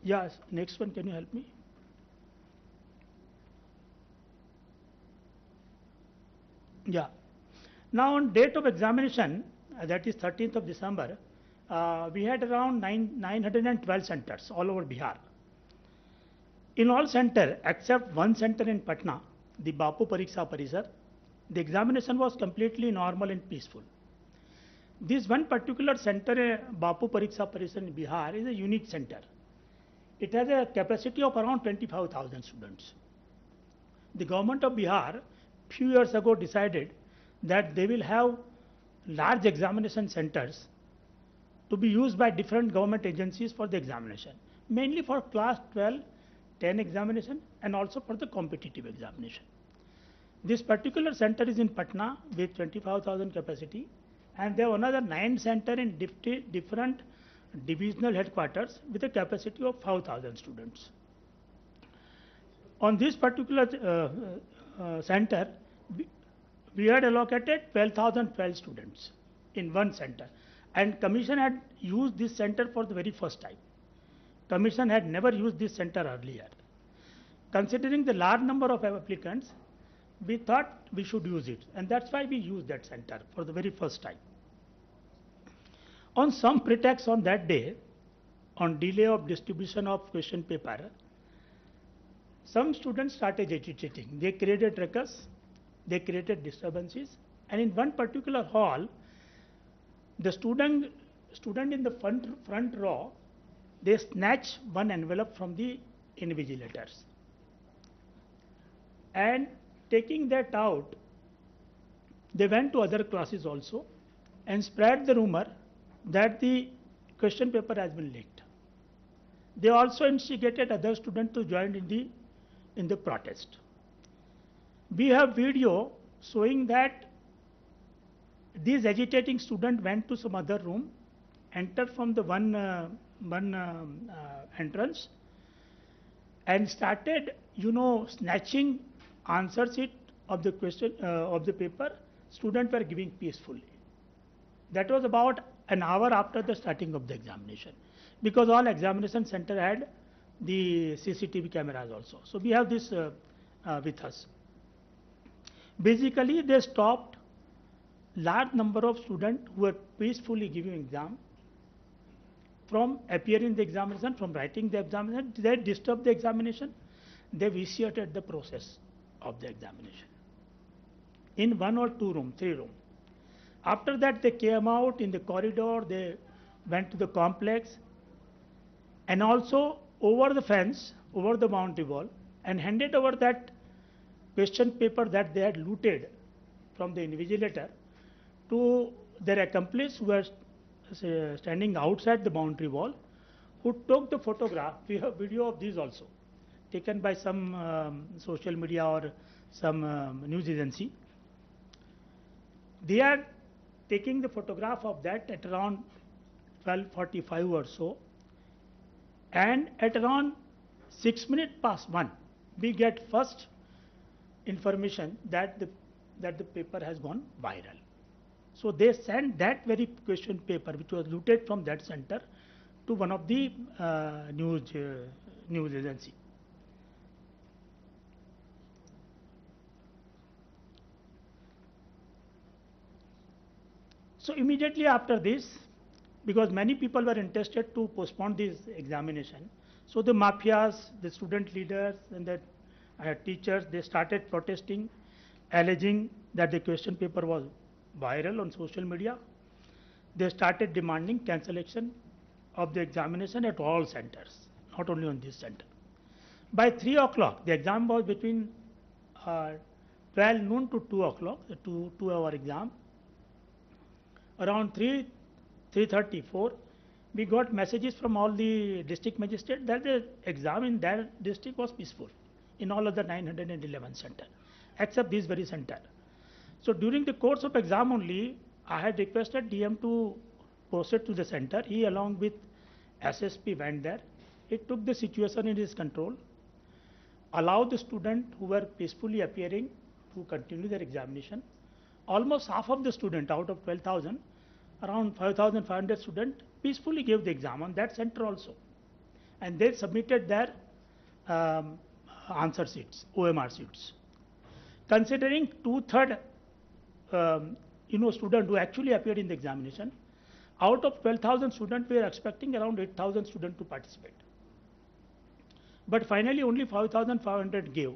Speaker 3: Yes, next one, can you help me? Yeah. Now on date of examination, that is 13th of December, we had around 912 centers all over Bihar. In all centers, except one center in Patna, the Bapu Pariksha Parisar, the examination was completely normal and peaceful. This one particular center, Bapu Pariksha Parisar in Bihar, is a unique center. It has a capacity of around 25,000 students. The government of Bihar few years ago decided that they will have large examination centers to be used by different government agencies for the examination, mainly for class 12, 10 examination and also for the competitive examination. This particular center is in Patna with 25,000 capacity, and there are another 9 centers in different divisional headquarters with a capacity of 5,000 students. On this particular center, we had allocated 12,012 students in one center, and Commission had used this center for the very first time. Commission had never used this center earlier. Considering the large number of applicants, we thought we should use it, and that's why we used that center for the very first time. On some pretext on that day, on delay of distribution of question paper, some students started agitating. They created ruckus, they created disturbances, and in one particular hall, the student in the front row, they snatched one envelope from the invigilators, and taking that out, they went to other classes also and spread the rumor that the question paper has been leaked. They also instigated other students to join in the protest. We have video showing that these agitating students went to some other room, entered from the one entrance, and started, snatching answer sheet of the question of the paper. Students were giving peacefully. That was about an hour after the starting of the examination, because all examination center had the CCTV cameras also. So we have this with us. Basically, they stopped large number of students who were peacefully giving exam from appearing in the examination, from writing the examination. They disturbed the examination. They vitiated the process of the examination in 1 or 2 room, 3 room. After that, they came out in the corridor, they went to the complex, and also over the fence, over the boundary wall, and handed over that question paper that they had looted from the invigilator to their accomplice who were standing outside the boundary wall, who took the photograph. We have video of these also, taken by some social media or some news agency. They are taking the photograph of that at around 12:45 or so, and at around 6 minutes past 1, we get first information that the paper has gone viral. So they sent that very question paper, which was looted from that center, to one of the news agency. So immediately after this, because many people were interested to postpone this examination, so the mafias, the student leaders, and the teachers, they started protesting, alleging that the question paper was viral on social media. They started demanding cancellation of the examination at all centers, not only on this center. By 3 o'clock, the exam was between 12 noon to 2 o'clock, the 2-hour exam. Around 3:34, we got messages from all the district magistrates that the exam in their district was peaceful in all other 911 centers, except this very center. So during the course of exam only, I had requested DM to proceed to the center. He, along with SSP, went there. He took the situation in his control, allowed the students who were peacefully appearing to continue their examination. Almost half of the students out of 12,000, around 5,500 students peacefully gave the exam on that center also. And they submitted their answer sheets, OMR sheets. Considering 2/3 students who actually appeared in the examination, out of 12,000 students, we are expecting around 8,000 students to participate. But finally, only 5,500 gave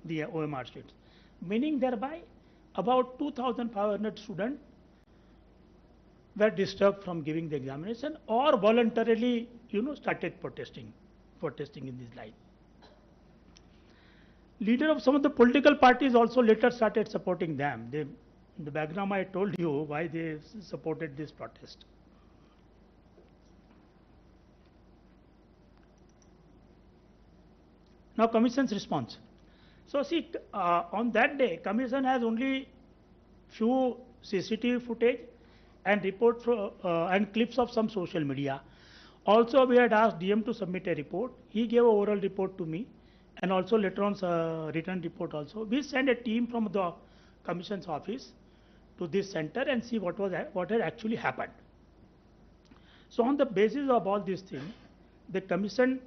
Speaker 3: the OMR sheets, meaning thereby about 2,500 students were disturbed from giving the examination, or voluntarily, started protesting in this line. Leader of some of the political parties also later started supporting them. In the background, I told you why they supported this protest. Now, Commission's response. So see, on that day, Commission has only few CCTV footage and report and clips of some social media. Also, we had asked DM to submit a report. He gave an oral report to me, and also later on written report also. We sent a team from the Commission's office to this center and see what had actually happened. So on the basis of all these things, the Commission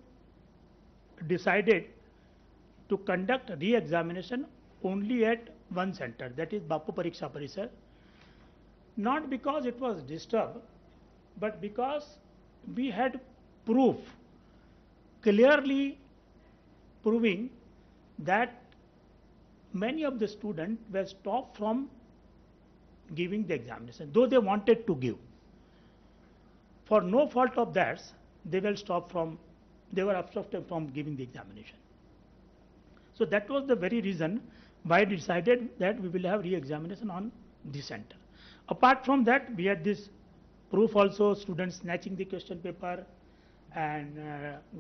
Speaker 3: decided to conduct re-examination only at one center, that is Bapu Pariksha Parisar. Not because it was disturbed, but because we had proof clearly proving that many of the students were stopped from giving the examination, though they wanted to give. For no fault of theirs, they were obstructed from giving the examination. So that was the very reason why I decided that we will have re-examination on the center. Apart from that, we had this proof also, students snatching the question paper and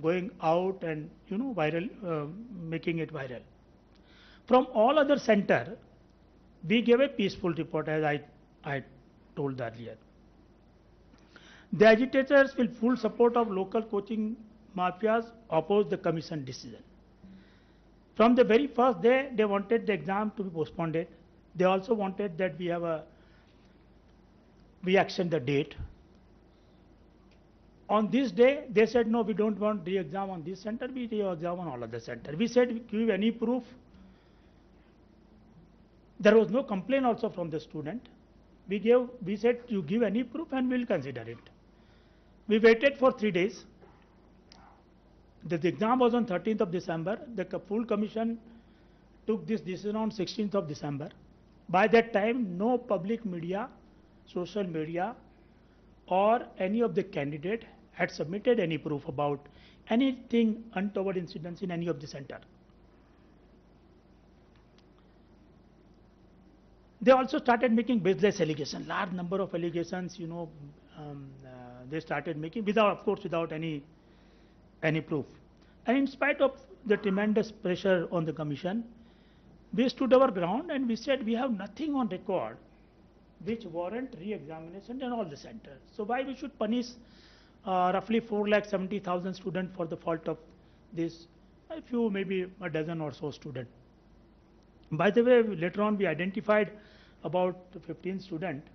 Speaker 3: going out and viral, making it viral. From all other center, we gave a peaceful report, as I told earlier. The agitators with full support of local coaching mafias opposed the commission decision. From the very first day, they wanted the exam to be postponed. They also wanted that we extend the date. On this day, they said, no, we don't want re-exam on this center, we re-exam on all other center. We said, give any proof. There was no complaint also from the student. We said, you give any proof and we'll consider it. We waited for 3 days. The exam was on 13th of December. The full commission took this decision on 16th of December. By that time, no public media, social media, or any of the candidate had submitted any proof about anything untoward incidents in any of the center. They also started making baseless allegations, large number of allegations, they started making without any proof. And in spite of the tremendous pressure on the commission, we stood our ground and we said we have nothing on record which warrant re-examination in all the centers. So why we should punish roughly 4,70,000 students for the fault of this, a few, maybe a dozen or so students. By the way, later on we identified about 15 students,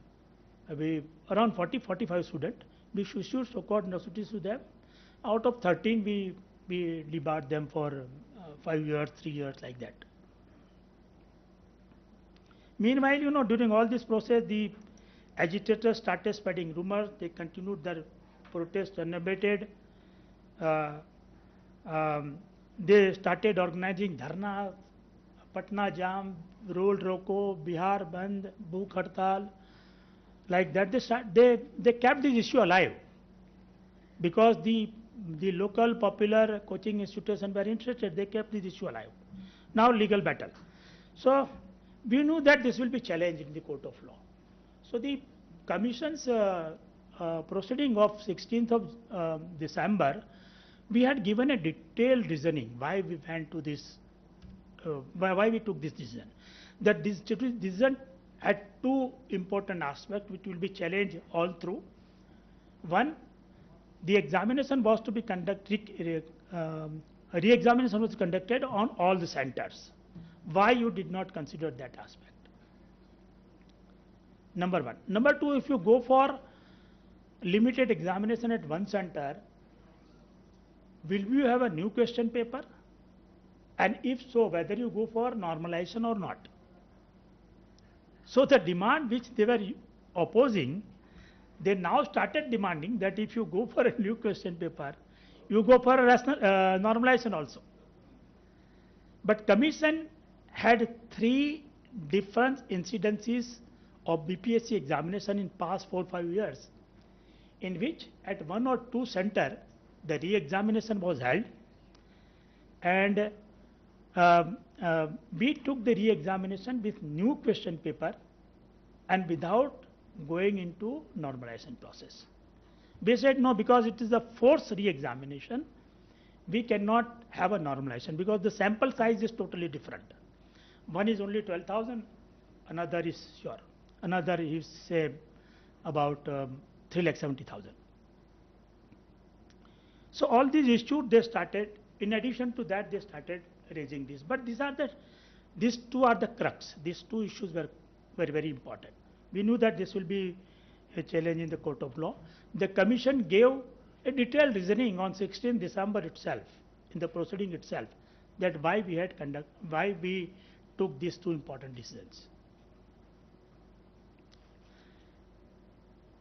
Speaker 3: around 40-45 students. We issued so-called notices to them. Out of 13, we debarred them for 5 years, 3 years, like that. Meanwhile, during all this process, the agitators started spreading rumors. They continued their protest unabated. They started organizing dharna, Patna Jam, Road Roko, Bihar Band, Bhuk Hartal, like that. They kept this issue alive because the local popular coaching institutions were interested. They kept this issue alive. Now legal battle. So we knew that this will be challenged in the court of law. So the commission's proceeding of 16th of December, we had given a detailed reasoning why we went to this, why we took this decision. That this decision had two important aspects which will be challenged all through. One, the examination was to be conducted, re-examination was conducted on all the centers. Why you did not consider that aspect? Number one. Number two, if you go for limited examination at one center, will you have a new question paper? And if so, whether you go for normalization or not. So the demand which they were opposing, they now started demanding that if you go for a new question paper, you go for a normalization also. But commission had 3 different incidences of BPSC examination in past 4-5 years, in which at 1 or 2 center the re-examination was held, and we took the re-examination with new question paper and without going into normalization process. We said no, because it is a forced re-examination, we cannot have a normalization because the sample size is totally different. One is only 12,000, another is another is say about 3,70,000. So all these issues they started. In addition to that, they started raising this. But these two are the crux. These two issues were very important. We knew that this will be a challenge in the court of law. The commission gave a detailed reasoning on 16 December itself, in the proceeding itself, that why we took these 2 important decisions.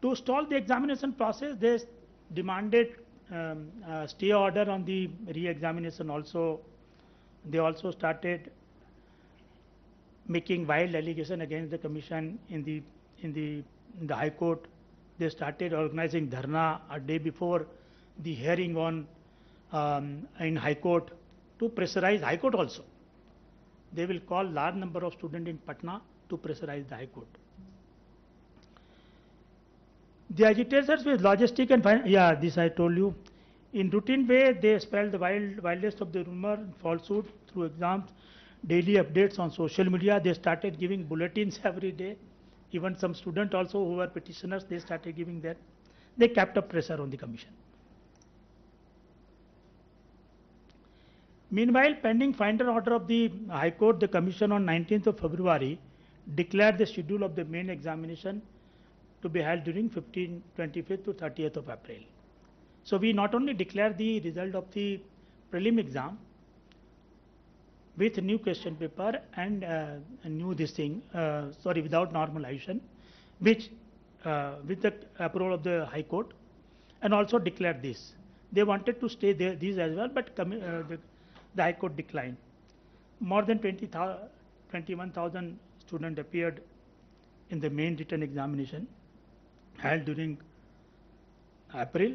Speaker 3: To stall the examination process, they demanded stay order on the re-examination also They also started making wild allegation against the commission in the High Court. They started organizing dharna a day before the hearing on in High Court to pressurize High Court also. They will call large number of students in Patna to pressurize the High Court. The agitators with logistic and yeah, this I told you. In routine way, they spell the wildest of the rumor, falsehood through exams, daily updates on social media. They started giving bulletins every day. Even some students also who were petitioners, they started giving that. They kept up pressure on the commission. Meanwhile, pending final order of the High Court, the commission on 19th of February declared the schedule of the main examination to be held during 25th to 30th of April. So we not only declare the result of the prelim exam with a new question paper and a new this thing, without normalization, which with the approval of the High Court, and also declared this. They wanted to stay there, these as well, but the High Court declined. More than 21,000 students appeared in the main written examination held during April.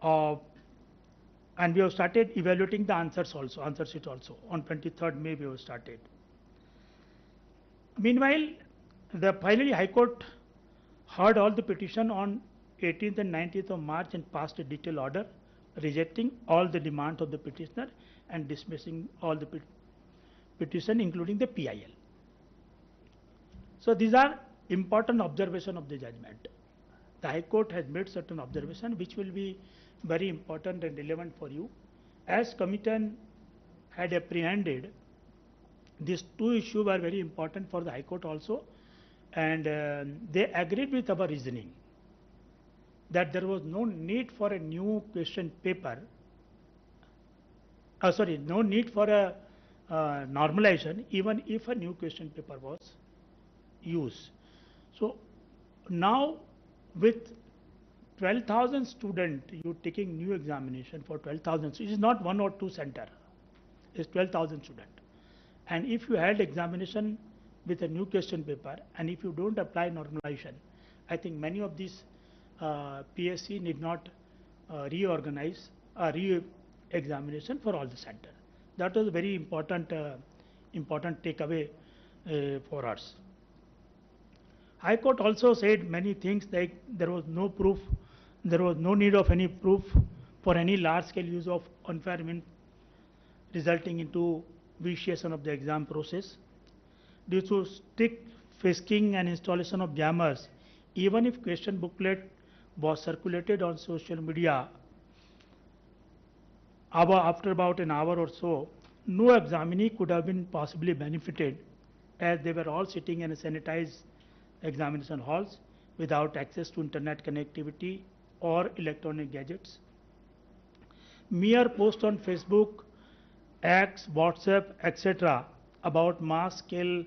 Speaker 3: And we have started evaluating the answer sheet also. On 23rd May we have started. Meanwhile, finally High Court heard all the petition on 18th and 19th of March and passed a detailed order rejecting all the demands of the petitioner and dismissing all the petition, including the PIL. So these are important observations of the judgment. The High Court has made certain observations which will be very important and relevant for you. As Commission had apprehended, these two issues were very important for the High Court also, and they agreed with our reasoning that there was no need for a new question paper, no need for a normalization even if a new question paper was used. So now with 12,000 students, you taking new examination for 12,000. So it is not 1 or 2 center. It's 12,000 students. And if you held examination with a new question paper, and if you don't apply normalization, I think many of these PSC need not reorganize re-examination for all the center. That was a very important takeaway for us. High Court also said many things like there was no proof, there was no need of any proof for any large-scale use of unfair means resulting into vitiation of the exam process. Due to strict frisking and installation of jammers, even if question booklet was circulated on social media after about an hour or so, no examinee could have been possibly benefited, as they were all sitting in a sanitized examination halls without access to internet connectivity or electronic gadgets. Mere post on Facebook, X, WhatsApp, etc. about mass scale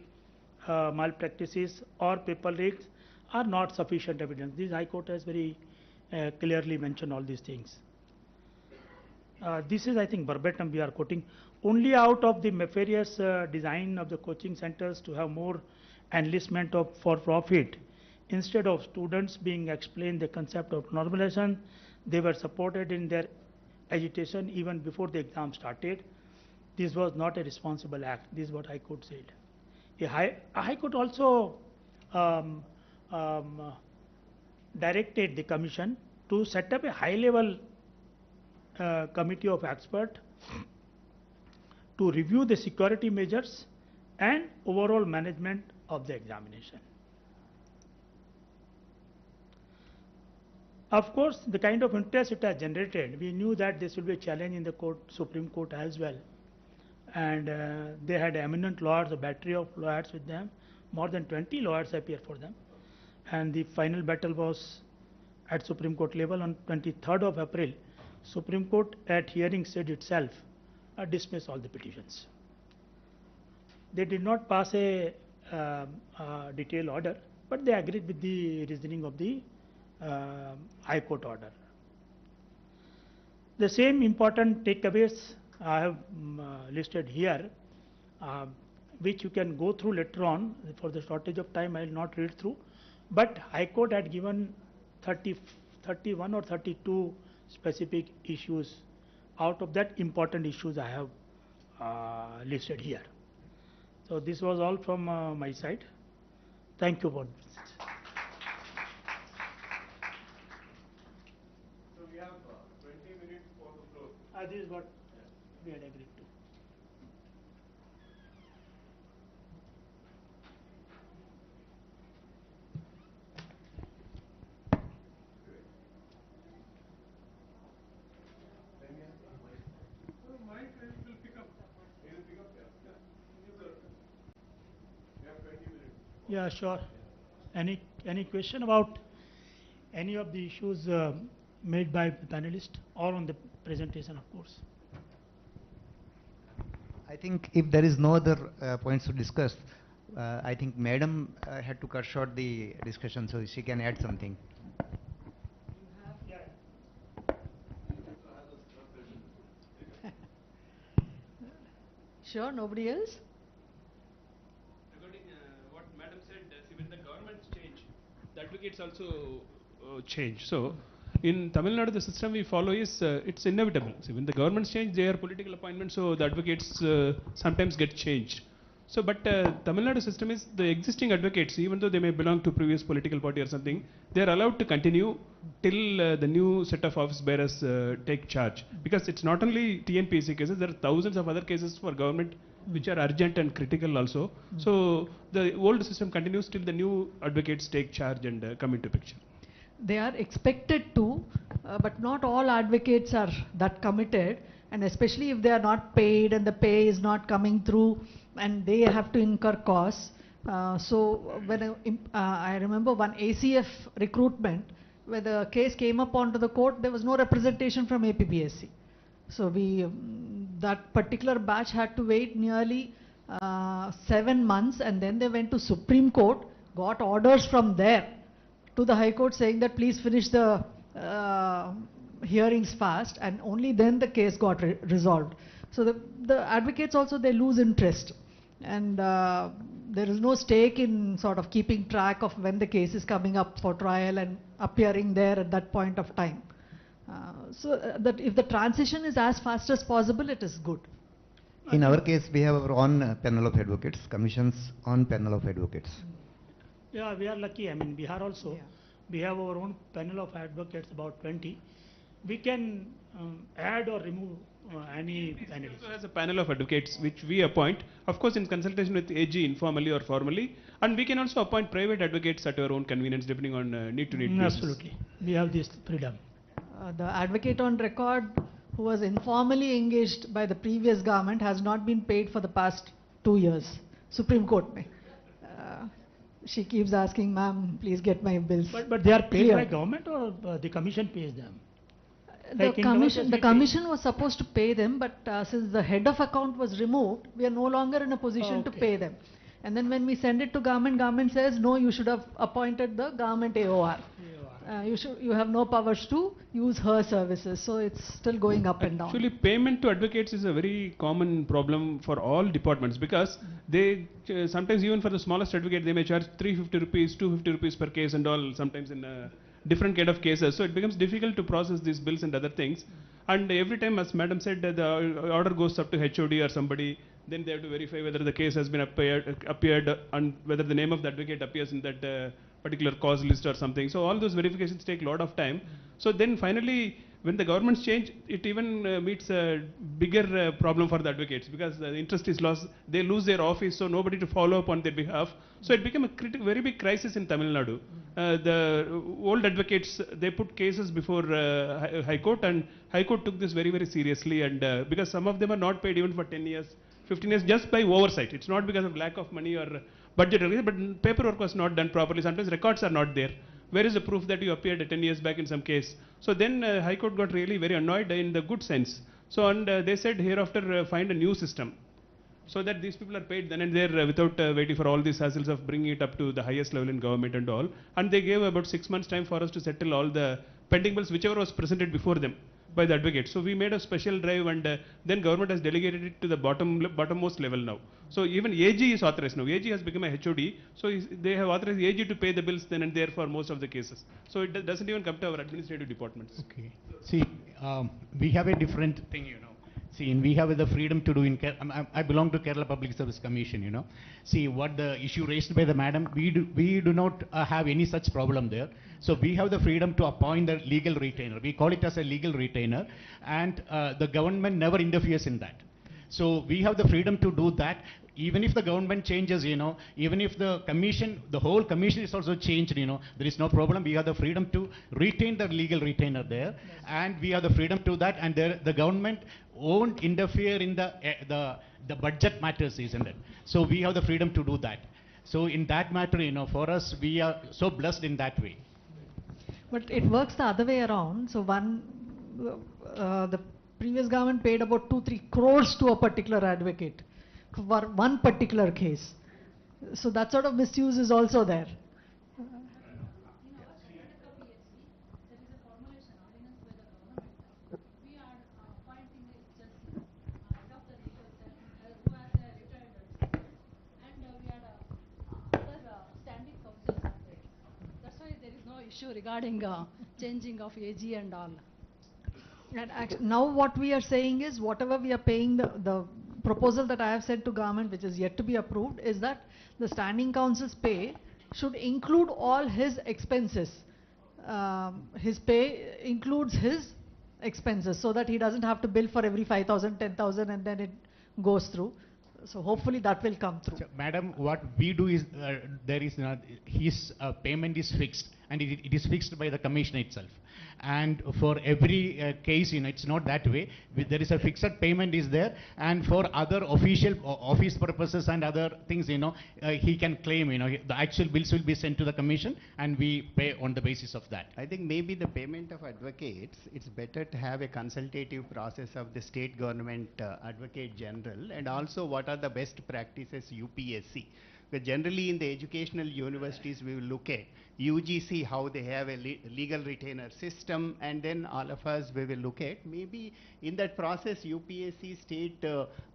Speaker 3: malpractices or paper leaks are not sufficient evidence. This High Court has very clearly mentioned all these things. This is, I think, verbatim we are quoting. Only out of the nefarious design of the coaching centers to have more enlistment for profit, instead of students being explained the concept of normalization, they were supported in their agitation even before the exam started. This was not a responsible act. This is what High Court said. A High Court also directed the Commission to set up a high-level committee of experts to review the security measures and overall management of the examination. Of course, the kind of interest it has generated, we knew that this will be a challenge in the Supreme Court as well. And they had eminent lawyers, a battery of lawyers with them. More than 20 lawyers appeared for them. And the final battle was at Supreme Court level on 23rd of April. Supreme Court at hearing said itself dismiss all the petitions. They did not pass a detailed order, but they agreed with the reasoning of the High Court order. The same important takeaways I have listed here, uh, which you can go through later on. For the shortage of time, I will not read through. But High Court had given 31 or 32 specific issues. Out of that, important issues I have listed here. So this was all from my side. Thank you for this.
Speaker 1: So we have 20 minutes for the floor.
Speaker 3: This is what we had agreed to. Yeah, sure. Any question about any of the issues made by the panelists or on the presentation, of course?
Speaker 7: I think if there is no other points to discuss, I think Madam had to cut short the discussion, so she can add something.
Speaker 3: Yeah.
Speaker 6: Sure, nobody else?
Speaker 8: Regarding what Madam said, see, when the governments change, the advocates also change. So, in Tamil Nadu, the system we follow is it's inevitable. See, when the governments change, they are political appointments, so the advocates sometimes get changed. So, but Tamil Nadu system is the existing advocates, even though they may belong to previous political party or something, they are allowed to continue till the new set of office bearers take charge. Because it's not only TNPC cases, there are thousands of other cases for government which are urgent and critical also. So the old system continues till the new advocates take charge and come into picture.
Speaker 6: They are expected to, but not all advocates are that committed, and especially if they are not paid and the pay is not coming through and they have to incur costs. So when I remember one ACF recruitment, where the case came up onto the court, there was no representation from APBSC. So that particular batch had to wait nearly 7 months, and then they went to Supreme Court, got orders from there to the High Court saying that please finish the hearings fast, and only then the case got resolved. So the advocates also, they lose interest, and there is no stake in sort of keeping track of when the case is coming up for trial and appearing there at that point of time. That if the transition is as fast as possible, it is good.
Speaker 7: In our case, we have our own panel of advocates, commissions on panel of advocates.
Speaker 3: Yeah, we are lucky. I mean, Bihar also,
Speaker 6: Yeah.
Speaker 3: we have our own panel of advocates, about 20. We can add or remove any panelist.
Speaker 8: Also has a panel of advocates which we appoint, of course in consultation with AG informally or formally, and we can also appoint private advocates at our own convenience depending on need to need basis.
Speaker 3: Absolutely. We have this freedom.
Speaker 6: The advocate on record who was informally engaged by the previous government has not been paid for the past 2 years. Supreme Court mein. She keeps asking, ma'am, please get my bills.
Speaker 3: But they are paid by
Speaker 6: cleared.
Speaker 3: government, or the commission pays them?
Speaker 6: The
Speaker 3: Like in our case, we pay.
Speaker 6: commission was supposed to pay them, but since the head of account was removed, we are no longer in a position to
Speaker 3: Okay.
Speaker 6: pay them. And then when we send it to government says, no, you should have appointed the government AOR. You have no powers to use her services, so it's still going up and down.
Speaker 8: Actually, payment to advocates is a very common problem for all departments, because they sometimes even for the smallest advocate they may charge 350 rupees, 250 rupees per case and all, sometimes in different kind of cases. So it becomes difficult to process these bills and other things. And every time, as Madam said, the order goes up to HOD or somebody, then they have to verify whether the case has been appeared and whether the name of the advocate appears in that particular cause list or something. So all those verifications take a lot of time. So then finally, when the governments change, it even meets a bigger problem for the advocates, because the interest is lost. They lose their office, so nobody to follow up on their behalf. So it became a very big crisis in Tamil Nadu. The old advocates, they put cases before High Court, and High Court took this very seriously, and because some of them are not paid even for 10 years, 15 years, just by oversight. It's not because of lack of money or budget, but paperwork was not done properly. Sometimes records are not there. Where is the proof that you appeared 10 years back in some case? So then High Court got really very annoyed in the good sense. So and they said hereafter find a new system, so that these people are paid then and there without waiting for all these hassles of bringing it up to the highest level in government and all. And they gave about 6 months time for us to settle all the pending bills whichever was presented before them. by the advocate. So we made a special drive, and then government has delegated it to the bottommost level now. So even AG is authorized now. AG has become a HOD, so they have authorized AG to pay the bills then and there for most of the cases. So it doesn't even come to our administrative departments.
Speaker 9: Okay. See, we have a different thing, See, we have the freedom to do in I belong to Kerala Public Service Commission, See, what the issue raised by the madam, we do not have any such problem there. So we have the freedom to appoint the legal retainer. We call it as a legal retainer, and the government never interferes in that. So we have the freedom to do that. Even if the government changes, even if the whole commission is also changed, there is no problem. We have the freedom to retain the legal retainer there, and we have the freedom to that, and the government won't interfere in the budget matters, isn't it? So we have the freedom to do that. So in that matter, for us, we are so blessed in that way.
Speaker 6: But it works the other way around. So the previous government paid about 2-3 crores to a particular advocate for one particular case. So that sort of misuse is also there.
Speaker 10: That's why there is no issue regarding changing of AG and all.
Speaker 6: And now what we are saying is, whatever we are paying, the proposal that I have sent to government, which is yet to be approved, is that the standing council's pay should include all his expenses. His pay includes his expenses, so that he doesn't have to bill for every 5,000, 10,000, and then it goes through. So hopefully that will come through.
Speaker 9: So, madam, what we do is, there is not, his payment is fixed, and it is fixed by the commission itself. And for every case, it's not that way. There is a fixed payment is there, and for other official office purposes and other things, he can claim, the actual bills will be sent to the commission, and we pay on the basis of that.
Speaker 5: I think maybe the payment of advocates, it's better to have a consultative process of the state government advocate general, and also what are the best practices UPSC. But generally in the educational universities, we will look at UGC, how they have a legal retainer system, and then all of us, we will look at maybe in that process, UPSC state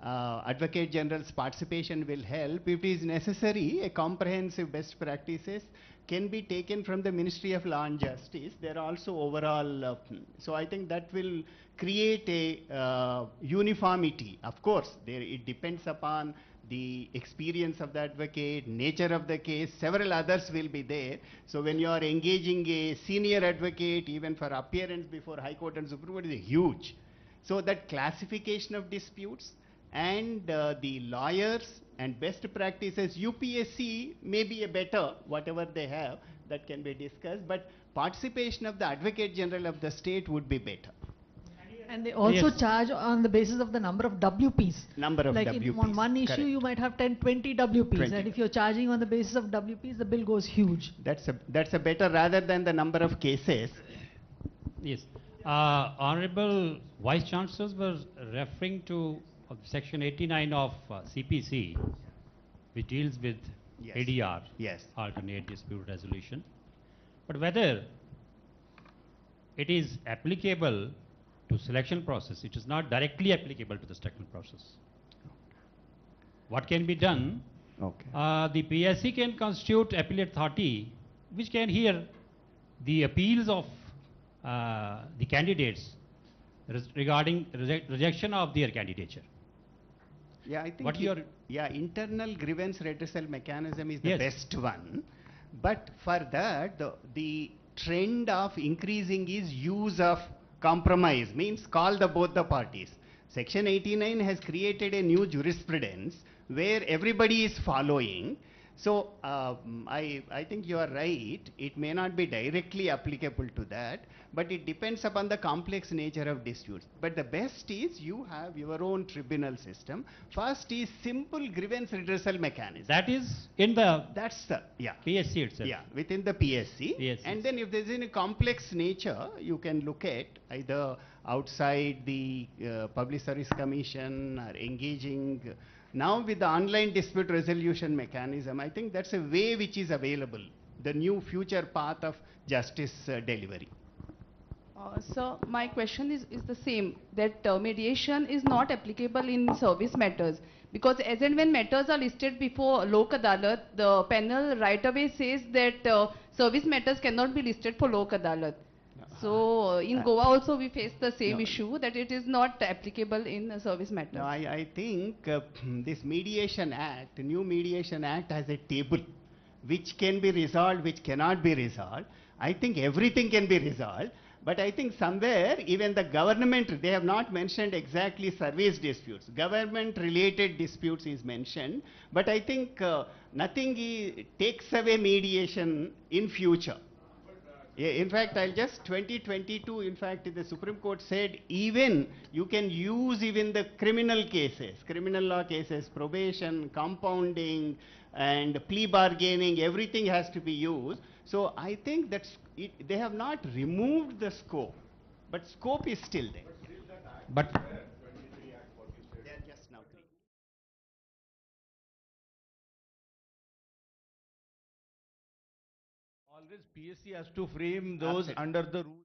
Speaker 5: advocate general's participation will help. If it is necessary, a comprehensive best practices can be taken from the Ministry of Law and Justice. There are also overall, so I think that will create a uniformity. Of course, it depends upon the experience of the advocate, nature of the case, several others will be there. So when you are engaging a senior advocate, even for appearance before High Court and Supreme Court, is huge. So that classification of disputes and the lawyers and best practices, UPSC may be a better, whatever they have, that can be discussed, but participation of the Advocate General of the state would be better.
Speaker 6: And they also charge on the basis of the number of WPs.
Speaker 5: Number of
Speaker 6: like
Speaker 5: WPs.
Speaker 6: On one issue,
Speaker 5: correct.
Speaker 6: you might have 10, 20 WPs.
Speaker 5: 20.
Speaker 6: And if you're charging on the basis of WPs, the bill goes huge.
Speaker 5: That's a better rather than the number of cases.
Speaker 11: Yes. Honorable Vice Chancellors were referring to Section 89 of CPC, which deals with
Speaker 5: Yes.
Speaker 11: ADR,
Speaker 5: Yes.
Speaker 11: alternate dispute resolution. But whether it is applicable to selection process, it is not directly applicable to the selection process. What can be done?
Speaker 5: Okay.
Speaker 11: The PSC can constitute appellate authority, which can hear the appeals of the candidates regarding rejection of their candidature.
Speaker 5: Yeah, I think
Speaker 11: What your
Speaker 5: internal grievance redressal mechanism is the
Speaker 11: Yes.
Speaker 5: best one. But for that, the trend of increasing is use of compromise, means call both the parties. Section 89 has created a new jurisprudence where everybody is following. So I think you are right. It may not be directly applicable to that, but it depends upon the complex nature of disputes. But the best is you have your own tribunal system. First is simple grievance redressal mechanism.
Speaker 11: that is in the
Speaker 5: That's the, yeah.
Speaker 11: PSC itself.
Speaker 5: Yeah, within the PSC.
Speaker 11: Yes,
Speaker 5: And
Speaker 11: yes.
Speaker 5: then if there's any complex nature, you can look at either outside the Public Service Commission or engaging. Now with the online dispute resolution mechanism, I think that's a way which is available, the new future path of justice delivery.
Speaker 12: So my question is the same, that mediation is not applicable in service matters, because as and when matters are listed before Lok Adalat, the panel right away says that service matters cannot be listed for Lok Adalat. So in Goa also we face the same
Speaker 5: No.
Speaker 12: issue, that it is not applicable in service matters.
Speaker 5: No, I think this Mediation Act, new Mediation Act has a table which can be resolved, which cannot be resolved. I think everything can be resolved, but I think somewhere even the government, they have not mentioned exactly service disputes. Government related disputes is mentioned, but I think nothing takes away mediation in future. Yeah, in fact, I'll just 2022, in fact, the Supreme Court said even you can use even the criminal cases, criminal law cases, probation, compounding, and plea bargaining, everything has to be used. So I think they have not removed the scope, but scope is still there.
Speaker 9: But
Speaker 5: They are just now three.
Speaker 13: Always PSC has to frame those
Speaker 5: Absolutely.
Speaker 13: under the rules.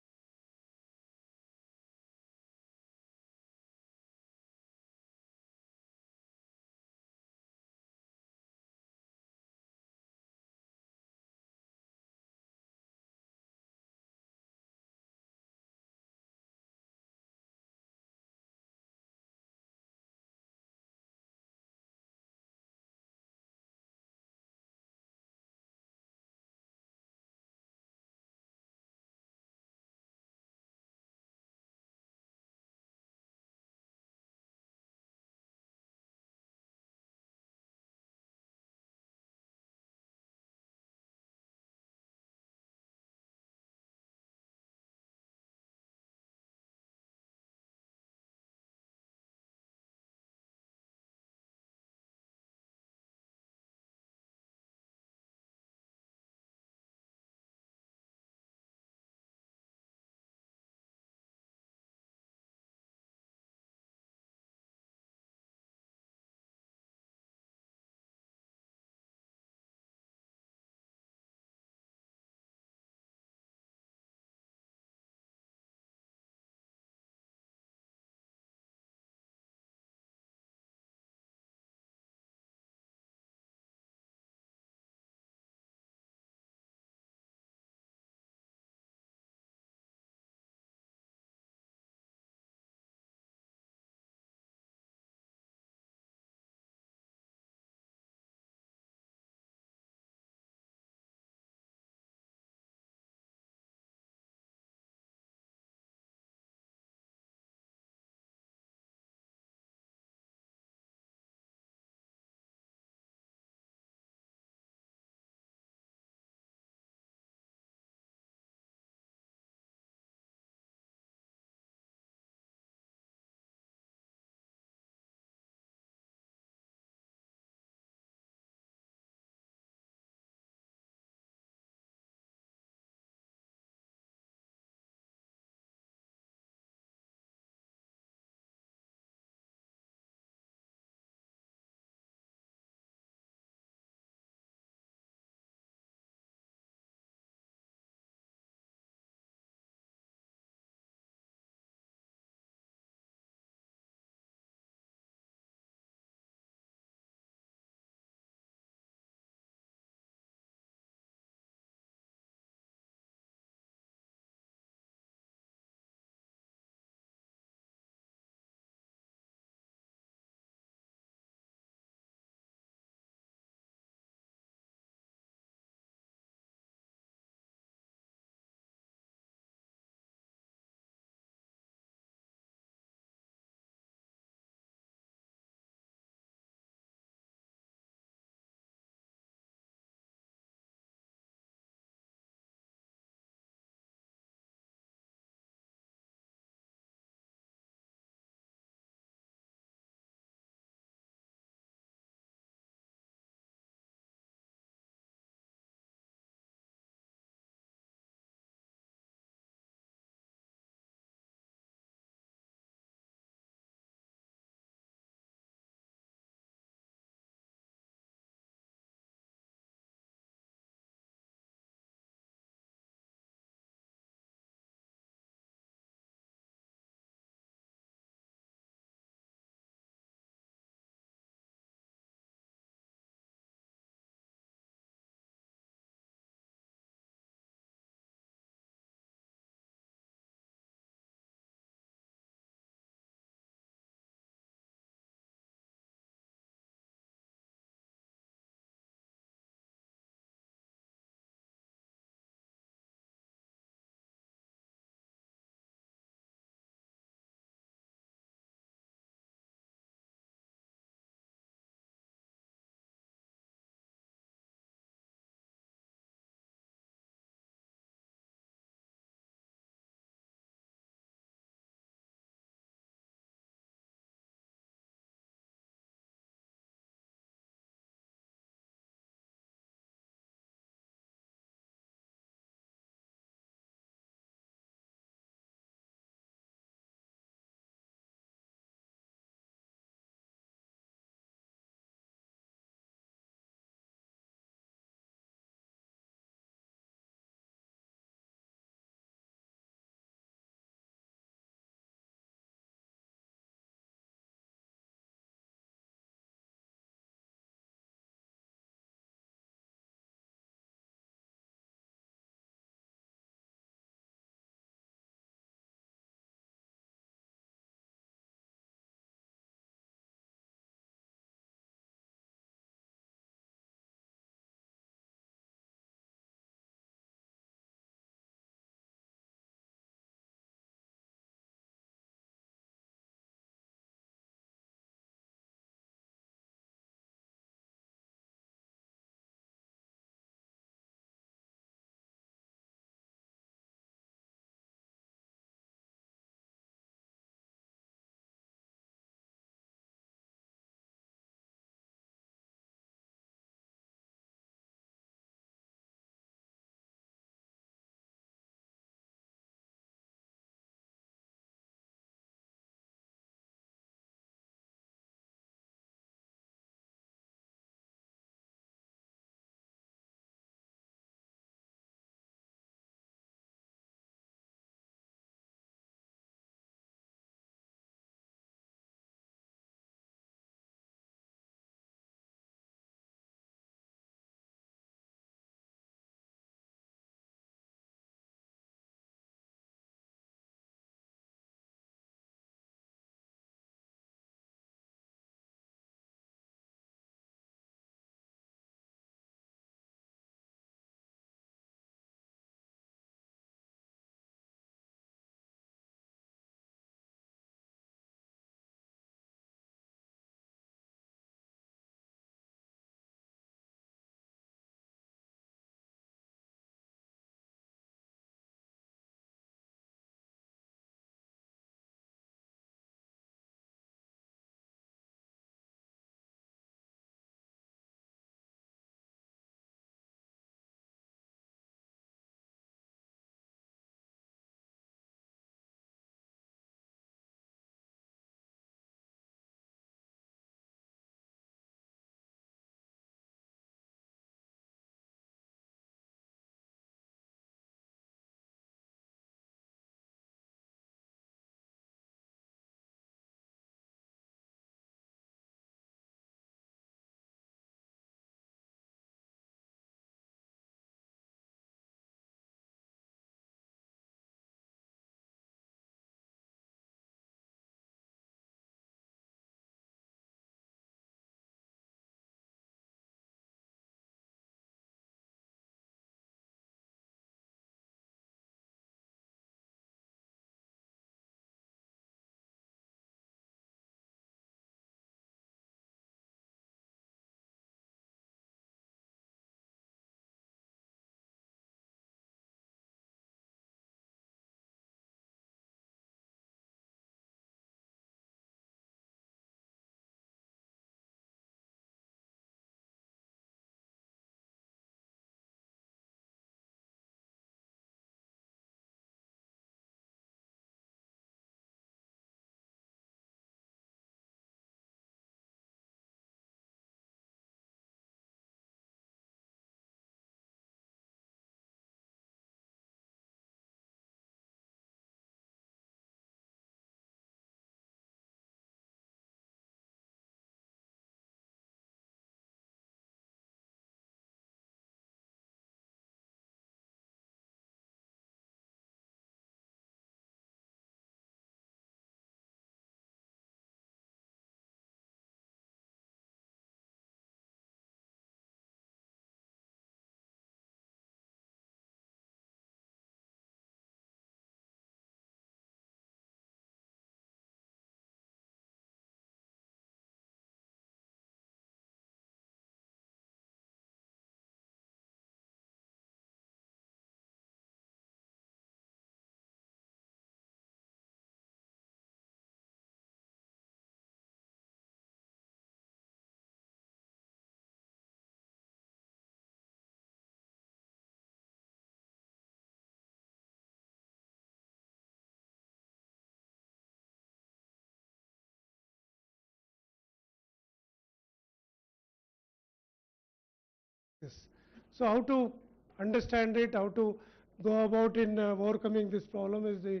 Speaker 2: Yes. So how to understand it, how to go about in overcoming this problem is the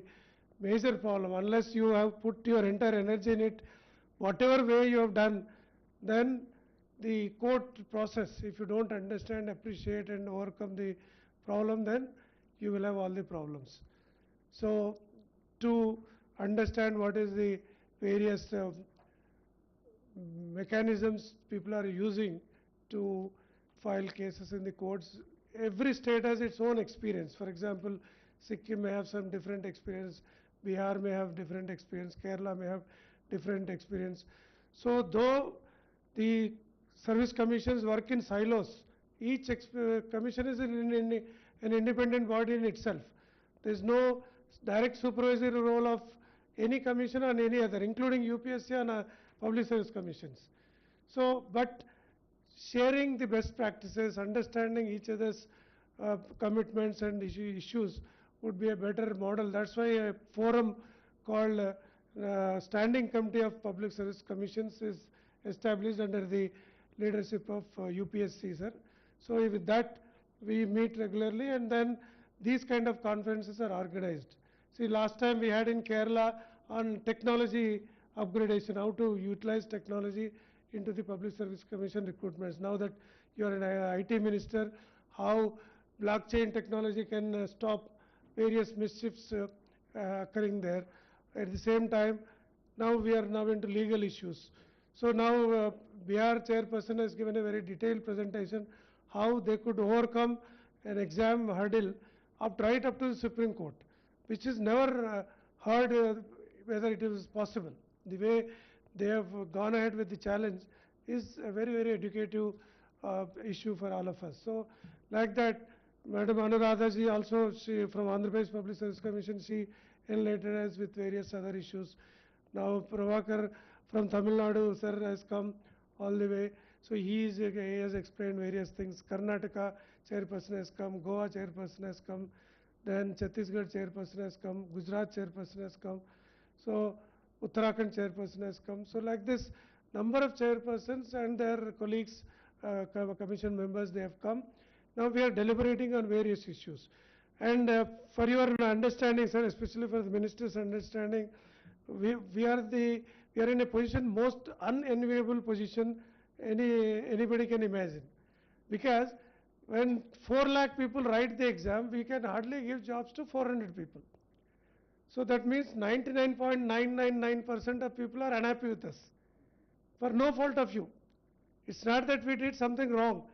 Speaker 2: major problem. Unless you have put your entire energy in it, whatever way you have done, then the court process, if you don't understand, appreciate and overcome the problem, then you will have all the problems. So to understand what is the various mechanisms people are using to file cases in the courts. Every state has its own experience. For example, Sikkim may have some different experience, Bihar may have different experience, Kerala may have different experience. So though the service commissions work in silos, each commission is an independent body in itself. There is no direct supervisory role of any commission on any other, including UPSC and public service commissions. So, but sharing the best practices, understanding each other's commitments and issues would be a better model. That's why a forum called Standing Committee of Public Service Commissions is established under the leadership of UPSC, sir. So with that, we meet regularly, and then these kind of conferences are organized. See, last time we had in Kerala on technology upgradation, how to utilize technology into the Public Service Commission recruitments. Now that you are an IT minister, how blockchain technology can stop various mischiefs occurring there. At the same time, now we are now into legal issues. So now Bihar chairperson has given a very detailed presentation how they could overcome an exam hurdle right up to the Supreme Court, which is never heard whether it is possible. The way they have gone ahead with the challenge is a very, very educative issue for all of us. So like that, Madam Anuradha ji also, she from Andhra Pradesh Public Service Commission, she enlightened us with various other issues. Now Prabhakar from Tamil Nadu, sir, has come all the way. So he has explained various things. Karnataka chairperson has come, Goa chairperson has come, then Chhattisgarh chairperson has come, Gujarat chairperson has come. So Uttarakhand chairperson has come. So like this, number of chairpersons and their colleagues, commission members, they have come. Now we are deliberating on various issues. And for your understanding, sir, especially for the minister's understanding, we are in a position, most unenviable position anybody can imagine. Because when 4 lakh people write the exam, we can hardly give jobs to 400 people. So that means 99.999% of people are unhappy with us, for no fault of you. It's not that we did something wrong.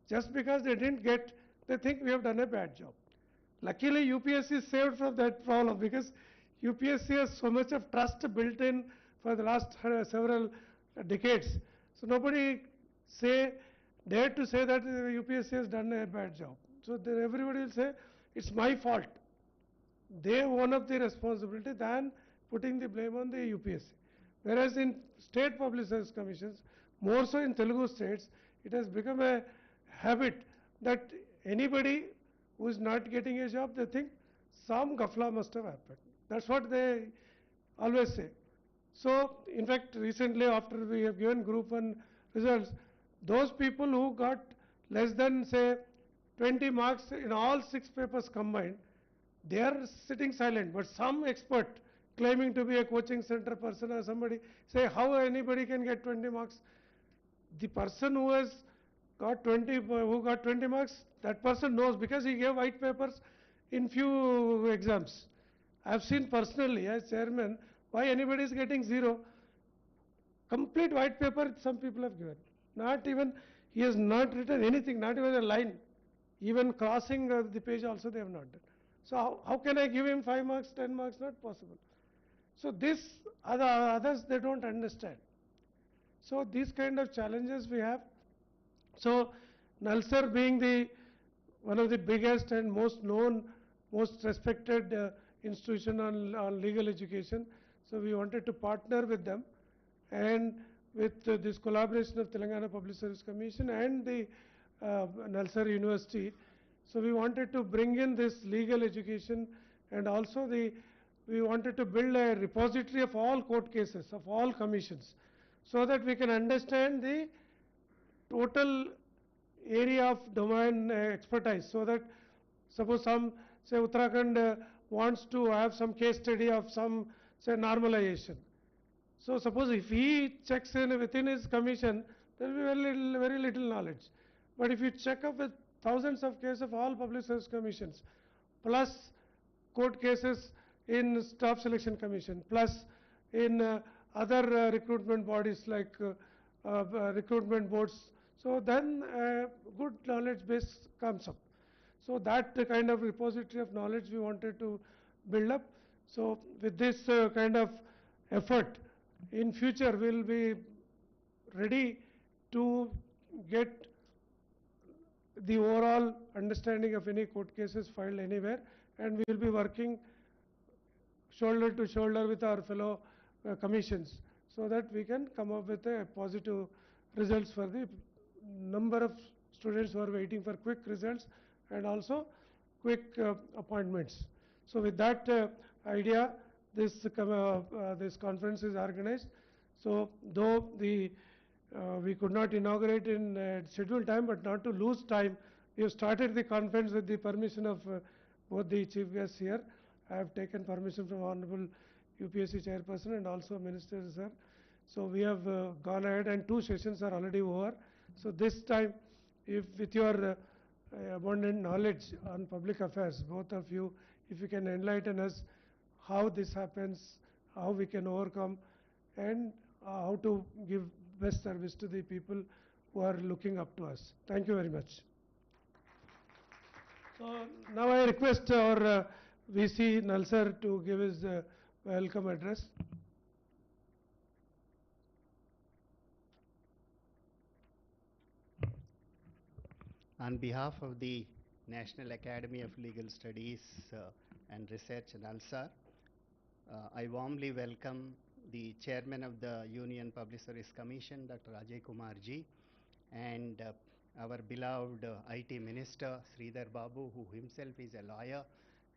Speaker 2: Just because they didn't get, they think we have done a bad job. Luckily, UPSC is saved from that problem, because UPSC has so much of trust built in for the last several decades. So nobody dare to say that UPSC has done a bad job. So everybody will say, it's my fault. They own up the responsibility than putting the blame on the UPSC. Whereas in state public service commissions, more so in Telugu states, it has become a habit that anybody who is not getting a job, they think some gafla must have happened. That's what they always say. So, in fact, recently after we have given group 1 results, those people who got less than, say, 20 marks in all 6 papers combined, they are sitting silent. But some expert claiming to be a coaching center person or somebody say how anybody can get 20 marks. The person who has got 20 marks, that person knows, because he gave white papers in few exams. I have seen personally as chairman why anybody is getting 0. Complete white paper some people have given. Not even, he has not written anything, not even a line. Even crossing the page also they have not done. So how can I give him 5 marks, 10 marks? Not possible. So this, others they don't understand. So these kind of challenges we have. So Nalsar being one of the biggest and most known, most respected institution on legal education, so we wanted to partner with them, and with this collaboration of Telangana Public Service Commission and the Nalsar University. So we wanted to bring in this legal education, and also we wanted to build a repository of all court cases, of all commissions, so that we can understand the total area of domain expertise, so that suppose some, say Uttarakhand wants to have some case study of some, say, normalization. So suppose if he checks in within his commission, there will be very little knowledge. But if you check up with thousands of cases of all public service commissions, plus court cases in staff selection commission, plus in other recruitment bodies like recruitment boards, so then good knowledge base comes up. So that kind of repository of knowledge we wanted to build up. So with this kind of effort, in future we'll be ready to get the overall understanding of any court cases filed anywhere, and we will be working shoulder to shoulder with our fellow commissions, so that we can come up with a positive results for the number of students who are waiting for quick results and also quick appointments. So with that idea, this conference is organized. So though we could not inaugurate in scheduled time, but not to lose time, we have started the conference with the permission of both the chief guests here. I have taken permission from Honorable UPSC Chairperson and also Minister Sir. So we have gone ahead, and 2 sessions are already over. So this time, if with your abundant knowledge on public affairs, both of you, if you can enlighten us how this happens, how we can overcome, and how to give best service to the people who are looking up to us. Thank you very much. So now I request our VC Nalsar to give his welcome address.
Speaker 5: On behalf of the National Academy of Legal Studies and Research, Nalsar, I warmly welcome the Chairman of the Union Public Service Commission, Dr. Ajay Kumar ji, and our beloved IT Minister, Sridhar Babu, who himself is a lawyer,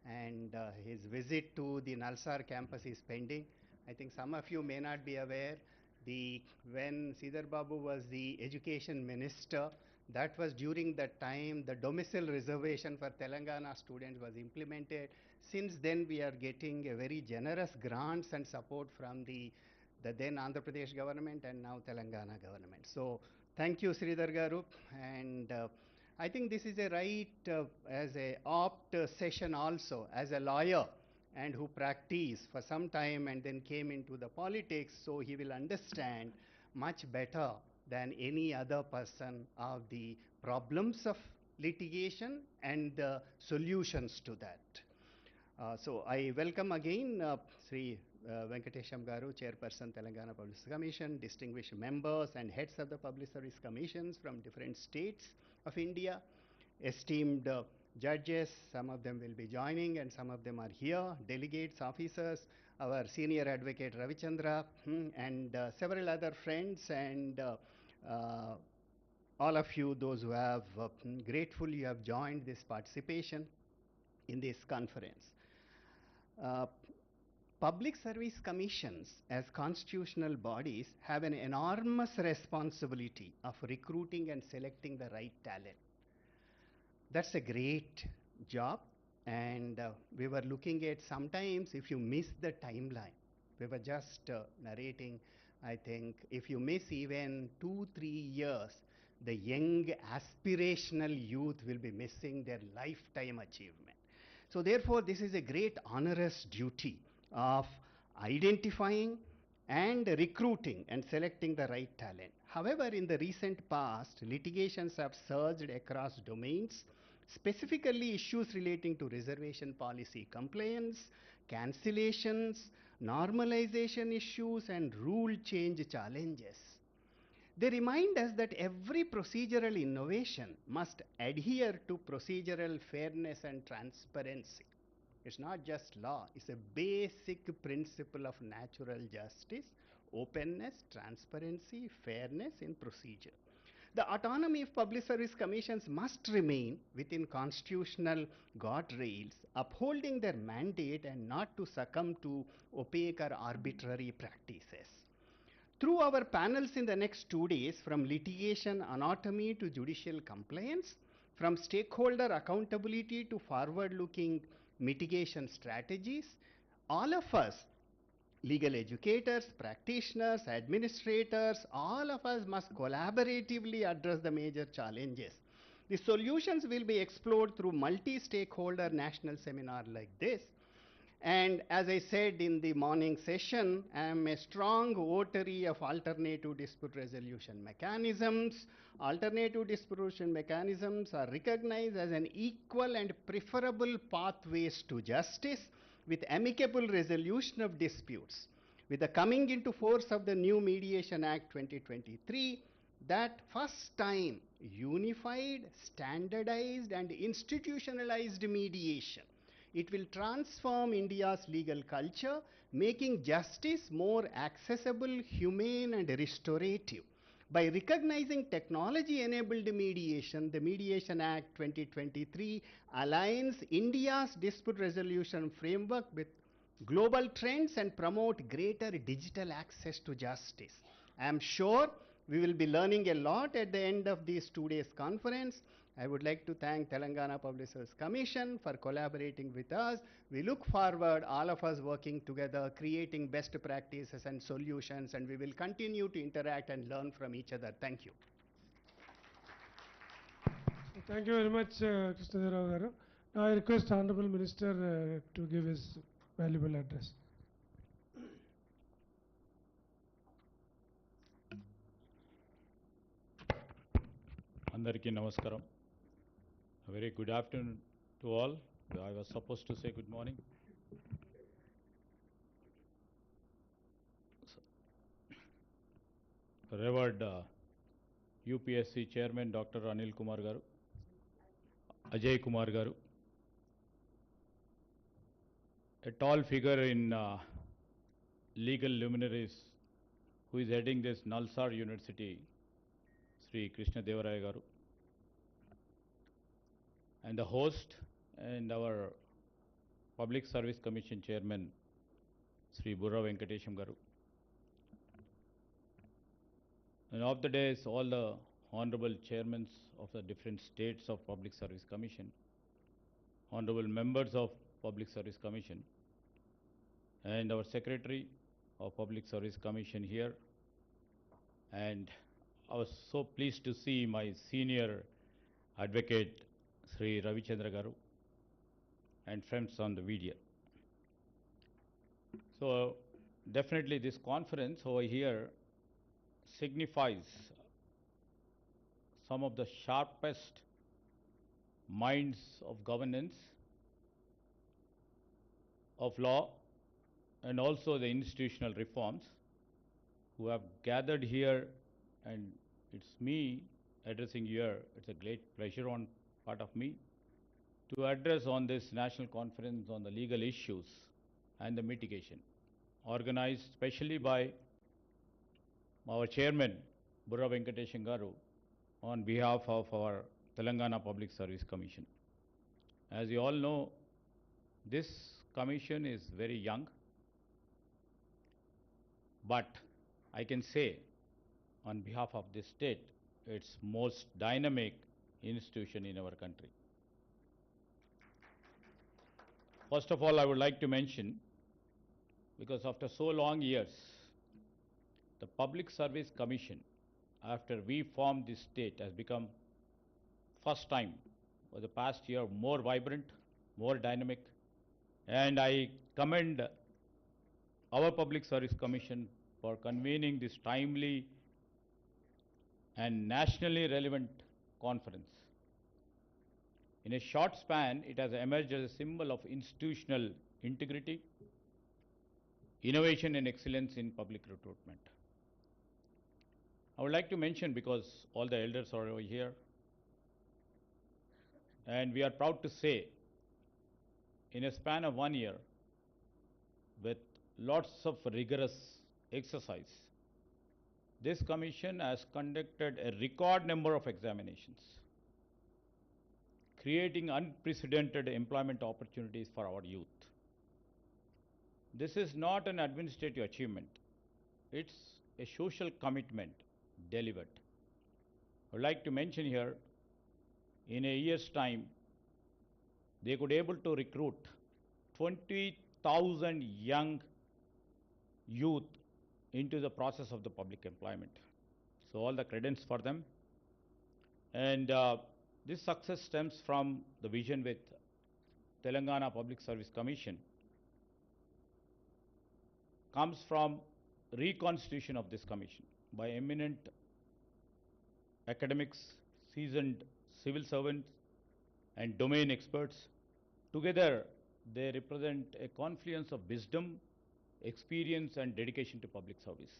Speaker 5: and his visit to the Nalsar campus is pending. I think some of you may not be aware, when Sridhar Babu was the Education Minister, that was during that time the domicile reservation for Telangana students was implemented. Since then, we are getting a very generous grants and support from the then Andhra Pradesh government and now Telangana government. So thank you, Sridhar Garu. And I think this is a right as a opt session also, as a lawyer and who practiced for some time and then came into the politics, so he will understand much better than any other person of the problems of litigation and the solutions to that. So I welcome again Sri Venkatesham Garu, Chairperson, Telangana Public Service Commission, distinguished members and heads of the Public Service Commissions from different states of India, esteemed judges, some of them will be joining and some of them are here, delegates, officers, our senior advocate Ravichandra, and several other friends, and all of you, those who have grateful you have joined this participation in this conference. Public service commissions as constitutional bodies have an enormous responsibility of recruiting and selecting the right talent. That's a great job, and we were looking at sometimes if you miss the timeline, we were just narrating, I think if you miss even 2-3 years, the young aspirational youth will be missing their lifetime achievement. So therefore, this is a great onerous duty of identifying and recruiting and selecting the right talent. However, in the recent past, litigations have surged across domains, specifically issues relating to reservation policy compliance, cancellations, normalization issues, and rule change challenges. They remind us that every procedural innovation must adhere to procedural fairness and transparency. It's not just law, it's a basic principle of natural justice, openness, transparency, fairness in procedure. The autonomy of public service commissions must remain within constitutional guardrails, upholding their mandate and not to succumb to opaque or arbitrary practices. Through our panels in the next 2 days, from litigation anatomy to judicial compliance, from stakeholder accountability to forward-looking mitigation strategies, all of us, legal educators, practitioners, administrators, all of us must collaboratively address the major challenges. The solutions will be explored through multi-stakeholder national seminar like this. And as I said in the morning session, I am a strong votary of alternative dispute resolution mechanisms. Alternative dispute resolution mechanisms are recognized as an equal and preferable pathways to justice with amicable resolution of disputes. With the coming into force of the new Mediation Act 2023, that first time unified, standardized, and institutionalized mediation. It will transform India's legal culture, making justice more accessible, humane, and restorative. By recognizing technology-enabled mediation, the Mediation Act 2023 aligns India's dispute resolution framework with global trends and promote greater digital access to justice. I am sure we will be learning a lot at the end of this 2 days conference. I would like to thank Telangana Public Service Commission for collaborating with us. We look forward, all of us working together, creating best practices and solutions, and we will continue to interact and learn from each other. Thank you.
Speaker 2: Thank you very much, Krishnadeva Garu. Now I request Honorable Minister to give his valuable address.
Speaker 14: Andariki Namaskaram. A very good afternoon to all. I was supposed to say good morning. Revered UPSC Chairman Dr. Anil Kumar Garu, Ajay Kumar Garu, a tall figure in legal luminaries who is heading this Nalsar University, Sri Krishna Devaraya Garu, and the host and our Public Service Commission Chairman, Sri Burra Venkatesham Garu. And of the days, all the honorable chairmen of the different states of Public Service Commission, honorable members of Public Service Commission, and our Secretary of Public Service Commission here. And I was so pleased to see my senior advocate, Sri Ravichandra Garu, and friends on the video. So definitely this conference over here signifies some of the sharpest minds of governance, of law, and also the institutional reforms who have gathered here, and it's me addressing here. It's a great pleasure on part of me to address on this national conference on the legal issues and the mitigation, organized specially by our chairman, Burra Venkatesham Garu, on behalf of our Telangana Public Service Commission. As you all know, this commission is very young, but I can say on behalf of this state, it's most dynamic institution in our country. First of all, I would like to mention, because after so long years, the Public Service Commission, after we formed this state, has become first time for the past year more vibrant, more dynamic, and I commend our Public Service Commission for convening this timely and nationally relevant conference. In a short span, it has emerged as a symbol of institutional integrity, innovation and excellence in public recruitment. I would like to mention, because all the elders are over here, and we are proud to say, in a span of 1 year, with lots of rigorous exercise, this commission has conducted a record number of examinations, creating unprecedented employment opportunities for our youth. This is not an administrative achievement. It's a social commitment delivered. I would like to mention here, in a year's time, they could able to recruit 20,000 young youth into the process of the public employment. So all the credence for them. And this success stems from the vision with Telangana Public Service Commission, comes from reconstitution of this commission by eminent academics, seasoned civil servants, and domain experts. Together, they represent a confluence of wisdom, experience, and dedication to public service.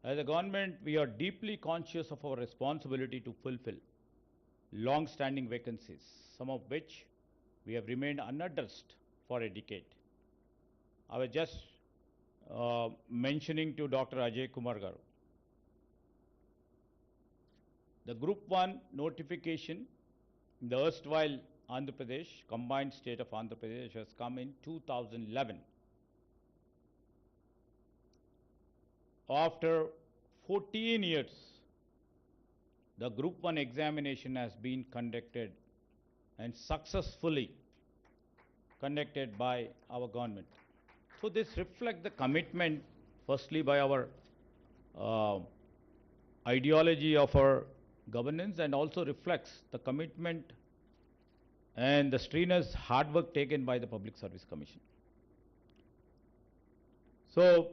Speaker 14: As a government, we are deeply conscious of our responsibility to fulfill long-standing vacancies, some of which we have remained unaddressed for a decade. I was just mentioning to Dr. Ajay Kumar Garu, the Group 1 notification in the erstwhile Andhra Pradesh, combined state of Andhra Pradesh, has come in 2011. After 14 years, the Group 1 examination has been conducted and successfully conducted by our government. So this reflects the commitment, firstly by our ideology of our governance, and also reflects the commitment and the strenuous hard work taken by the Public Service Commission. So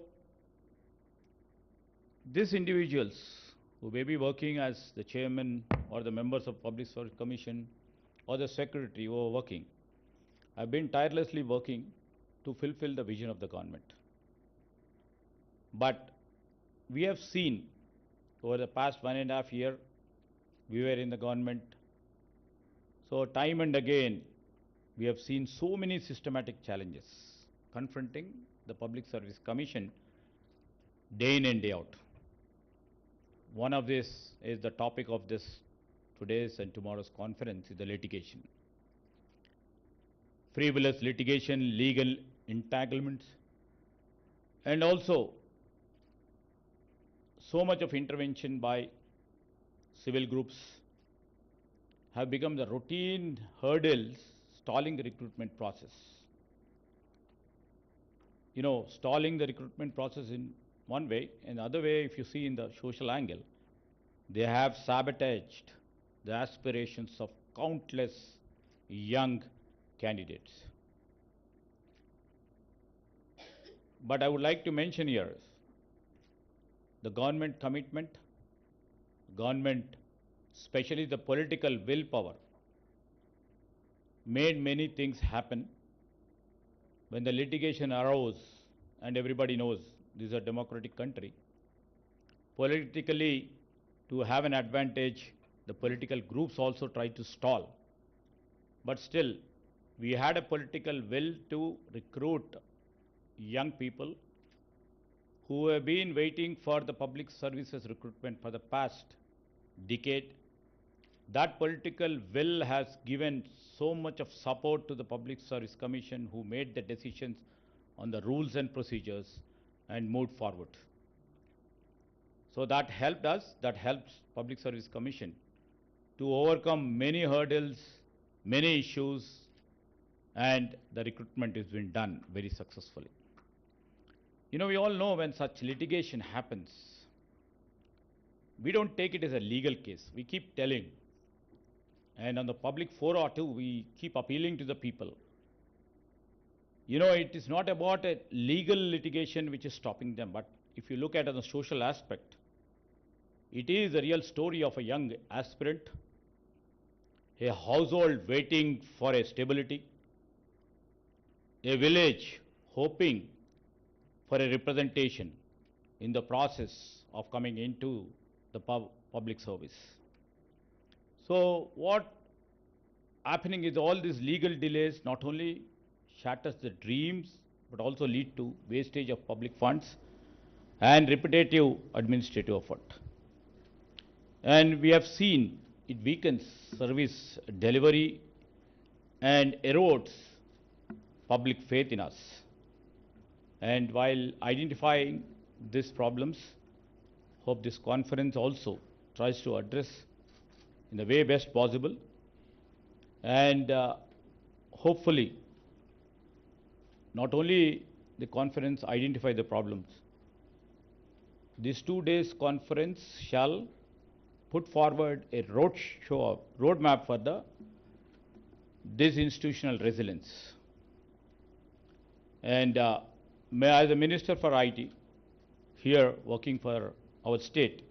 Speaker 14: these individuals who may be working as the chairman or the members of Public Service Commission or the secretary who are working, have been tirelessly working to fulfill the vision of the government. But we have seen over the past 1.5 years, we were in the government. So time and again, we have seen so many systematic challenges confronting the Public Service Commission day in and day out. One of this is the topic of this today's and tomorrow's conference, is the litigation. Frivolous litigation, legal entanglements, and also so much of intervention by civil groups have become the routine hurdles stalling the recruitment process. You know, stalling the recruitment process in one way, and the other way, if you see in the social angle, they have sabotaged the aspirations of countless young candidates. But I would like to mention here the government commitment, government, especially the political willpower, made many things happen. When the litigation arose, and everybody knows this is a democratic country, politically, to have an advantage, the political groups also tried to stall. But still, we had a political will to recruit young people who have been waiting for the public services recruitment for the past decade. That political will has given so much of support to the Public Service Commission, who made the decisions on the rules and procedures and moved forward. So that helped us, that helps Public Service Commission to overcome many hurdles, many issues, and the recruitment has been done very successfully. You know, we all know when such litigation happens, we don't take it as a legal case. We keep telling. And on the public fora too, we keep appealing to the people. You know, it is not about a legal litigation which is stopping them, but if you look at the social aspect, it is a real story of a young aspirant, a household waiting for a stability, a village hoping for a representation in the process of coming into the public service. So what happening is all these legal delays not only shatters the dreams, but also lead to wastage of public funds and repetitive administrative effort. And we have seen it weakens service delivery and erodes public faith in us. And while identifying these problems. Hope this conference also tries to address in the way best possible, and hopefully not only the conference identify the problems, this 2 days conference shall put forward a roadmap for this institutional resilience. And as a Minister for IT, here working for our state,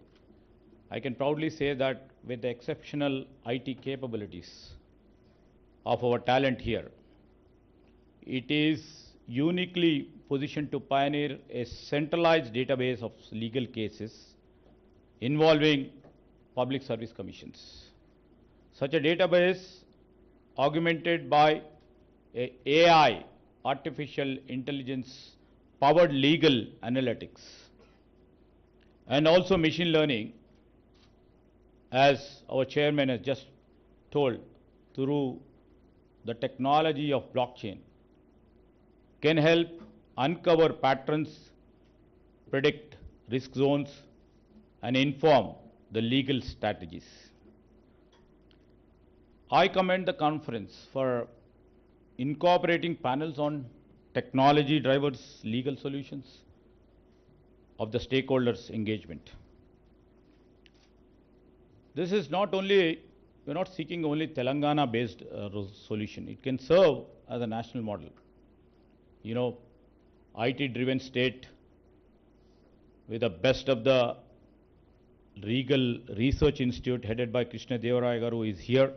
Speaker 14: I can proudly say that with the exceptional IT capabilities of our talent here, it is uniquely positioned to pioneer a centralized database of legal cases involving public service commissions. Such a database augmented by a AI, artificial intelligence powered legal analytics, and also machine learning, as our chairman has just told, through the technology of blockchain, can help uncover patterns, predict risk zones, and inform the legal strategies. I commend the conference for incorporating panels on technology drivers legal solutions of the stakeholders engagement. This is not only, we're not seeking only Telangana based solution. It can serve as a national model. You know, IT driven state with the best of the Regal Research Institute headed by Krishna Devaraya Garu is here.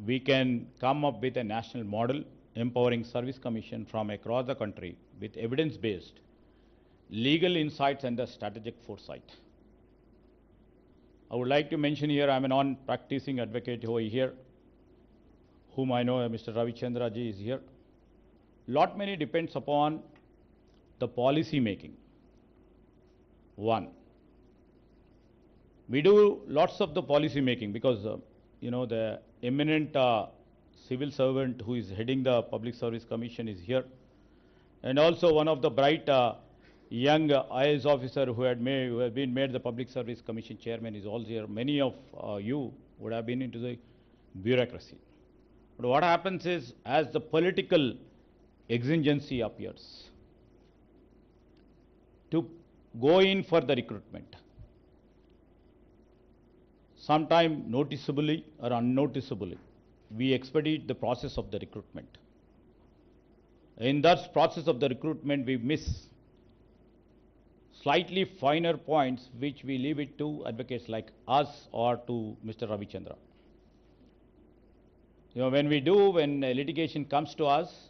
Speaker 14: We can come up with a national model empowering service commission from across the country with evidence-based legal insights and the strategic foresight. I would like to mention here, I'm a non-practicing advocate over here, whom I know, Mr. Ravichandra ji is here. Lot many depends upon the policy making. One, we do lots of the policy making because, you know, the eminent civil servant who is heading the Public Service Commission is here. And also one of the bright young IAS officer who has been made the Public Service Commission chairman is also here. Many of you would have been into the bureaucracy. But what happens is, as the political exigency appears, to go in for the recruitment, sometime noticeably or unnoticeably, we expedite the process of the recruitment. In that process of the recruitment, we miss slightly finer points which we leave it to advocates like us or to Mr. Ravichandra. You know, when litigation comes to us,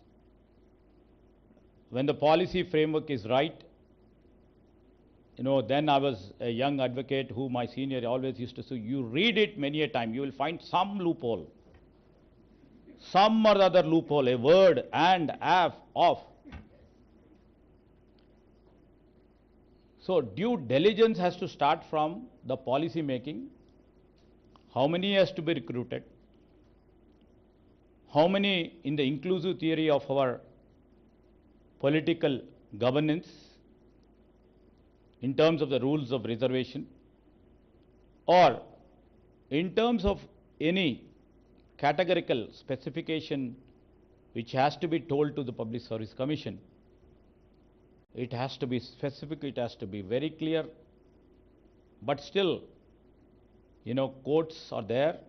Speaker 14: when the policy framework is right, you know, then I was a young advocate who my senior always used to say, you read it many a time, you will find some loophole. Some or other loophole, a word, and, af, of. So due diligence has to start from the policy making. How many has to be recruited? How many in the inclusive theory of our political governance in terms of the rules of reservation, or in terms of any categorical specification which has to be told to the Public Service Commission. It has to be specific, it has to be very clear, but still, you know, courts are there.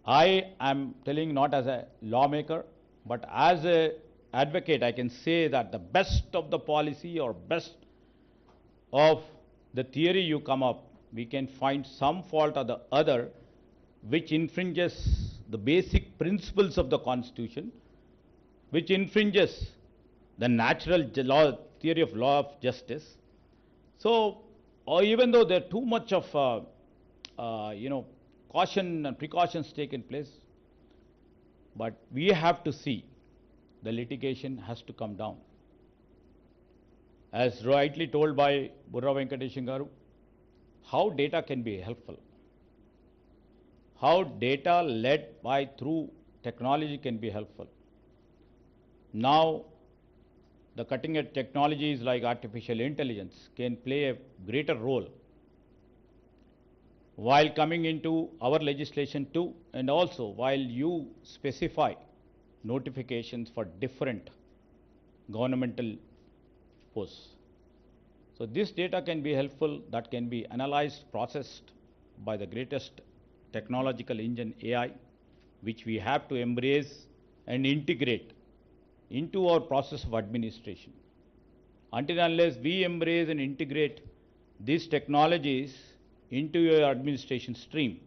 Speaker 14: I am telling not as a lawmaker, but as a advocate, I can say that the best of the policy or best of the theory you come up, we can find some fault or the other which infringes the basic principles of the Constitution, which infringes the natural law, theory of law of justice. So, or even though there are too much of, you know, caution and precautions taken place, but we have to see the litigation has to come down. As rightly told by Burra Venkateshan Garu, how data can be helpful. How data led by through technology can be helpful. Now, the cutting edge technologies like artificial intelligence can play a greater role while coming into our legislation too, and also while you specify notifications for different governmental posts. So this data can be helpful, that can be analyzed, processed by the greatest technological engine AI, which we have to embrace and integrate into our process of administration. Until and unless we embrace and integrate these technologies into your administration stream,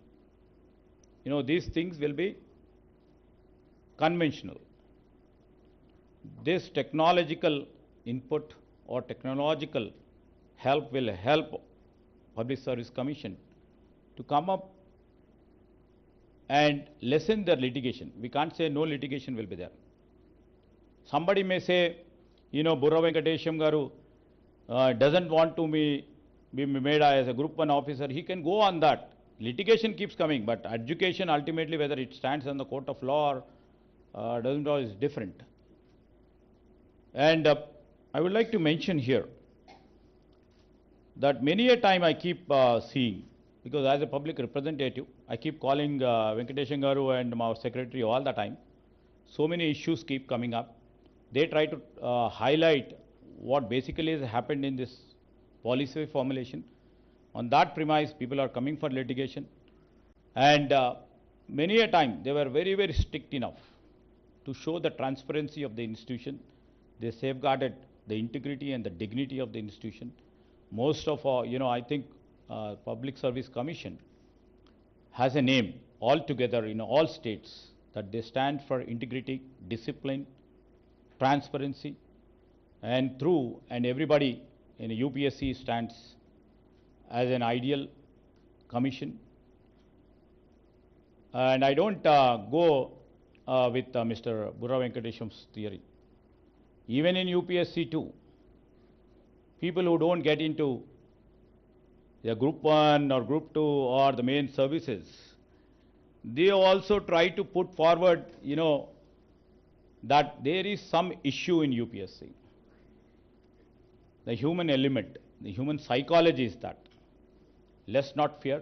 Speaker 14: these things will be conventional. This technological input or technological help will help Public Service Commission to come up and lessen the litigation. We can't say no litigation will be there. Somebody may say, Burra Venkatesham Garu doesn't want to be made as a Group 1 officer. He can go on that. Litigation keeps coming, but education ultimately, whether it stands on the court of law or doesn't, is different. And I would like to mention here that many a time I keep seeing, because as a public representative, I keep calling Venkateshan Garu and our secretary all the time. So many issues keep coming up. They try to highlight what basically has happened in this policy formulation. On that premise, people are coming for litigation. And many a time, they were very, very strict enough to show the transparency of the institution. They safeguarded the integrity and the dignity of the institution. Most of our, I think Public Service Commission has a name altogether in all states that they stand for integrity, discipline, transparency, and true, and everybody in UPSC stands as an ideal commission. And I don't go with Mr. Burra Venkatesham's theory. Even in UPSC too, people who don't get into the Group 1 or Group 2 or the main services, they also try to put forward, that there is some issue in UPSC. The human element, the human psychology is that. Let's not fear.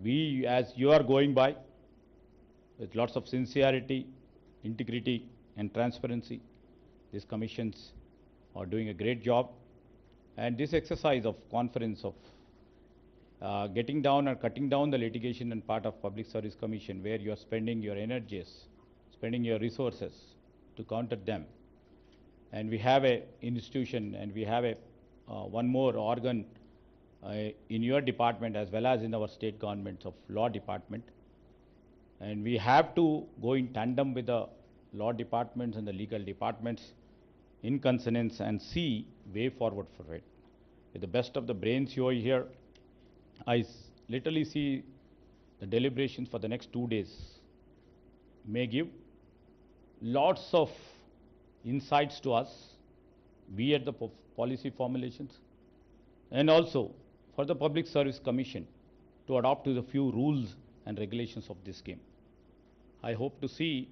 Speaker 14: We, as you are going by, with lots of sincerity, integrity, and transparency, these commissions are doing a great job. And this exercise of conference of getting down or cutting down the litigation and part of Public Service Commission, where you are spending your energies, spending your resources to counter them. And we have a institution, and we have a one more organ in your department as well as in our state governments of law department. And we have to go in tandem with the law departments and the legal departments in consonance and see way forward for it. With the best of the brains you are here, I literally see the deliberations for the next 2 days may give lots of insights to us, be at the policy formulations, and also for the Public Service Commission to adopt to the few rules and regulations of this game. I hope to see,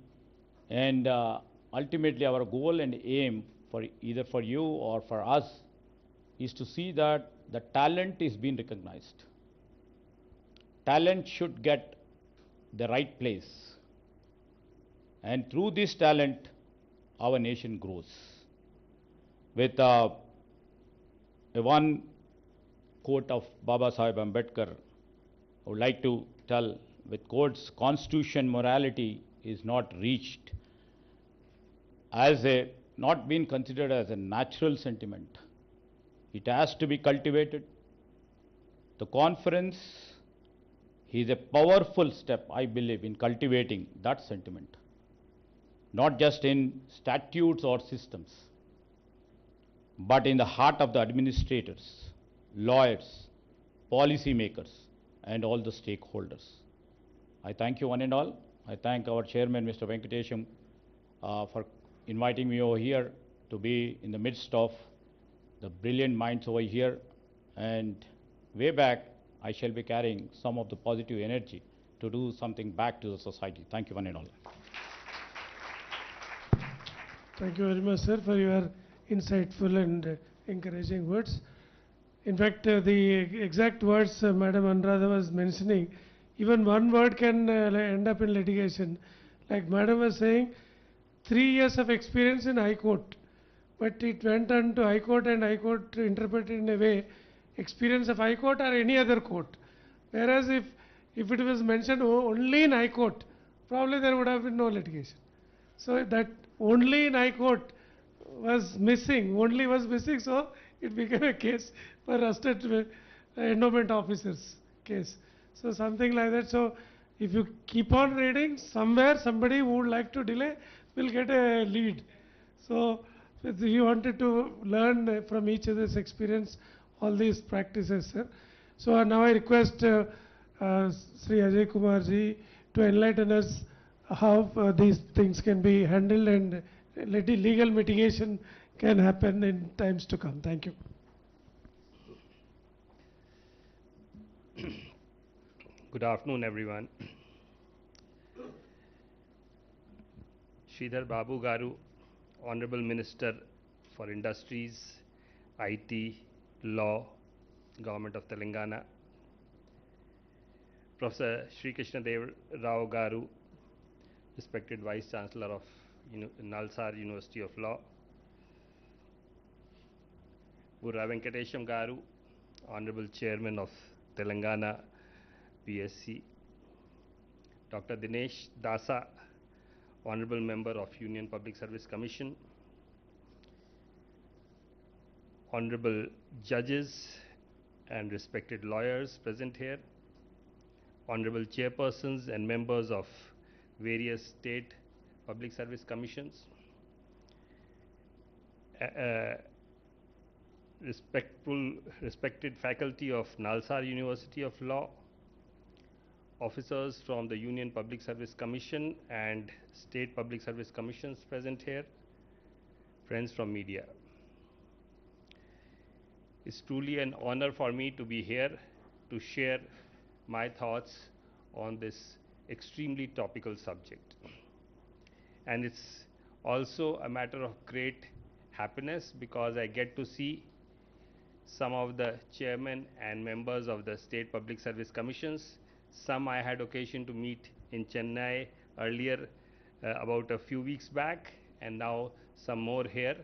Speaker 14: and ultimately our goal and aim for either for you or for us is to see that the talent is being recognized. Talent should get the right place. And through this talent, our nation grows. With one quote of Baba Sahib Ambedkar, I would like to tell, with quotes, constitution morality is not reached as a, not being considered as a natural sentiment. It has to be cultivated. The conference is a powerful step, I believe, in cultivating that sentiment. Not just in statutes or systems, but in the heart of the administrators, lawyers, policy makers, and all the stakeholders. I thank you one and all. I thank our chairman, Mr. Venkatesham, for inviting me over here to be in the midst of the brilliant minds over here. And way back, I shall be carrying some of the positive energy to do something back to the society. Thank you one and all.
Speaker 2: Thank you very much, sir, for your insightful and encouraging words. In fact, the exact words Madam Anuradha was mentioning, even one word can end up in litigation. Like Madam was saying, 3 years of experience in High Court, but it went on to High Court and High Court interpreted in a way, experience of High Court or any other court. Whereas if it was mentioned only in High Court, probably there would have been no litigation. So that only in High Court was missing, so it became a case for arrested endowment officers case. So something like that. So if you keep on reading, somewhere somebody who would like to delay will get a lead. So if you wanted to learn from each other's experience, all these practices, sir. So now I request Sri Ajay Kumar ji to enlighten us how these things can be handled and legal mitigation can happen in times to come. Thank you.
Speaker 15: Good afternoon, everyone. Sridhar Babu Garu, Honorable Minister for Industries, IT, Law, Government of Telangana. Professor Sri Krishna Dev Rao Garu, respected Vice Chancellor of Nalsar University of Law. Burra Venkatesham Garu, Honorable Chairman of Telangana PSC. Dr. Dinesh Dasa, Honorable Member of Union Public Service Commission. Honorable judges and respected lawyers present here. Honorable chairpersons and members of various state public service commissions. Respected faculty of Nalsar University of Law, officers from the Union Public Service Commission and State Public Service Commissions present here, friends from media. It's truly an honor for me to be here to share my thoughts on this extremely topical subject. And it's also a matter of great happiness because I get to see some of the chairmen and members of the State Public Service Commissions. Some I had occasion to meet in Chennai earlier about a few weeks back, and now some more here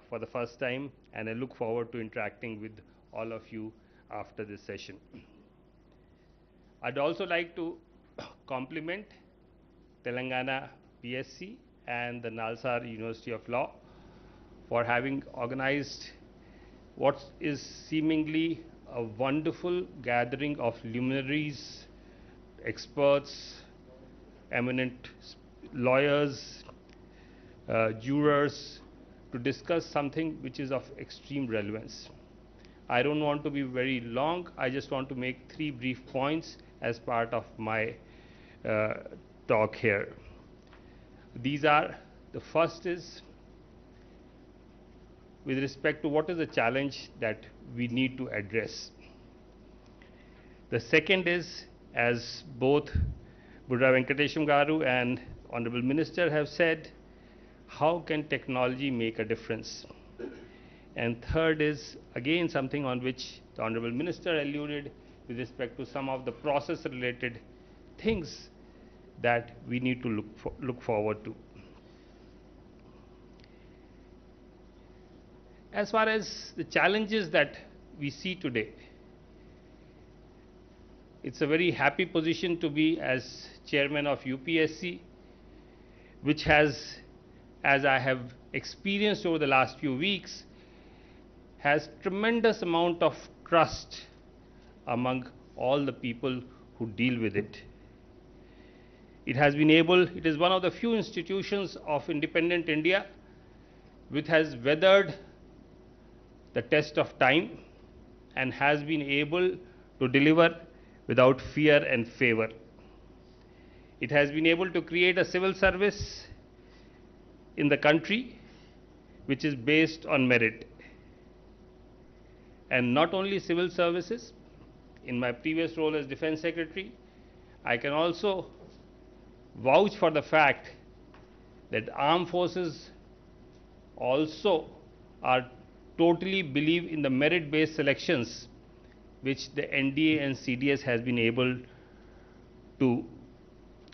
Speaker 15: for the first time, and I look forward to interacting with all of you after this session. I'd also like to compliment Telangana PSC and the Nalsar University of Law for having organized what is seemingly a wonderful gathering of luminaries, experts, eminent lawyers, jurors, to discuss something which is of extreme relevance. I don't want to be very long. I just want to make 3 brief points as part of my talk here. These are, the first is with respect to what is the challenge that we need to address. The second is, as both Burra Venkatesham Garu and Honorable Minister have said, how can technology make a difference? And third is, again, something on which the Honorable Minister alluded with respect to some of the process-related things that we need to look forward to. As far as the challenges that we see today, it's a very happy position to be as chairman of UPSC, which has, as I have experienced over the last few weeks, has tremendous amount of trust among all the people who deal with it. It has been able, it is one of the few institutions of independent India which has weathered the test of time and has been able to deliver without fear and favor. It has been able to create a civil service in the country which is based on merit. And not only civil services, in my previous role as Defense Secretary, I can also vouch for the fact that armed forces also are totally believe in the merit-based selections which the NDA and CDS has been able to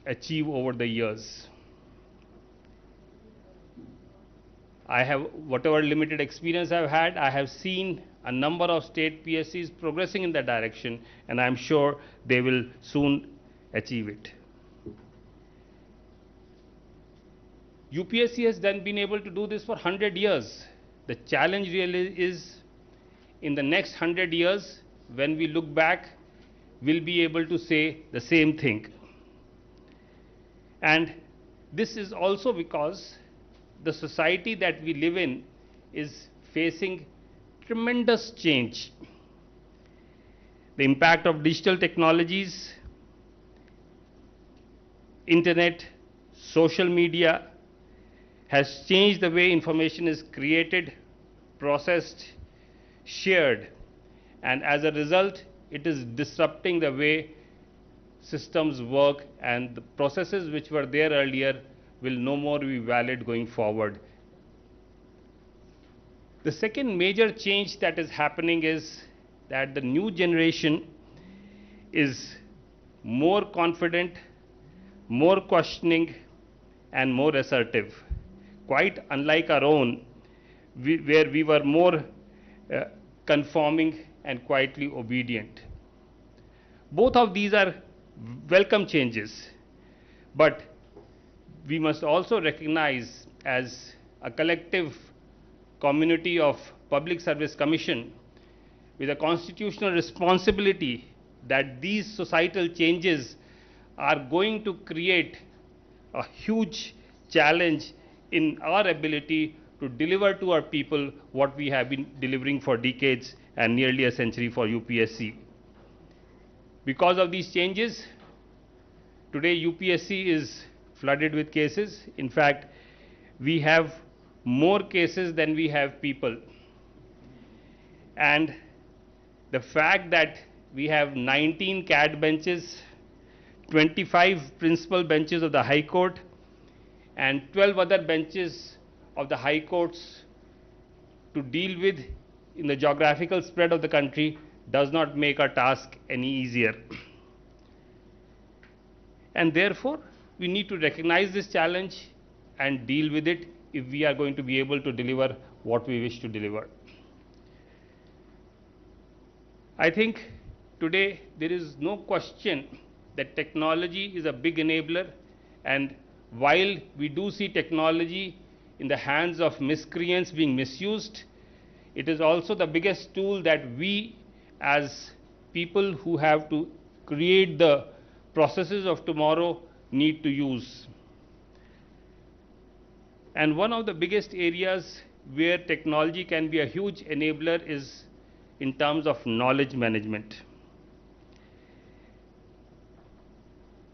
Speaker 15: achieve over the years. I have, whatever limited experience I've had, I have seen a number of state PSCs progressing in that direction, and I'm sure they will soon achieve it. UPSC has then been able to do this for 100 years. The challenge really is in the next 100 years, when we look back, we'll be able to say the same thing. And this is also because the society that we live in is facing tremendous change. The impact of digital technologies, internet, social media has changed the way information is created, processed, shared, and as a result, it is disrupting the way systems work, and the processes which were there earlier will no more be valid going forward. The second major change that is happening is that the new generation is more confident, more questioning, and more assertive, quite unlike our own, where we were more conforming and quietly obedient. Both of these are welcome changes, but we must also recognize as a collective community of public service commission with a constitutional responsibility that these societal changes are going to create a huge challenge in our ability to deliver to our people what we have been delivering for decades and nearly a century for UPSC. Because of these changes, today UPSC is flooded with cases. In fact, we have more cases than we have people. And the fact that we have 19 CAD benches, 25 principal benches of the High Court, and 12 other benches of the High Courts to deal with in the geographical spread of the country does not make our task any easier. And therefore, we need to recognize this challenge and deal with it if we are going to be able to deliver what we wish to deliver. I think today there is no question that technology is a big enabler, and while we do see technology in the hands of miscreants being misused, it is also the biggest tool that we as people who have to create the processes of tomorrow need to use. And one of the biggest areas where technology can be a huge enabler is in terms of knowledge management.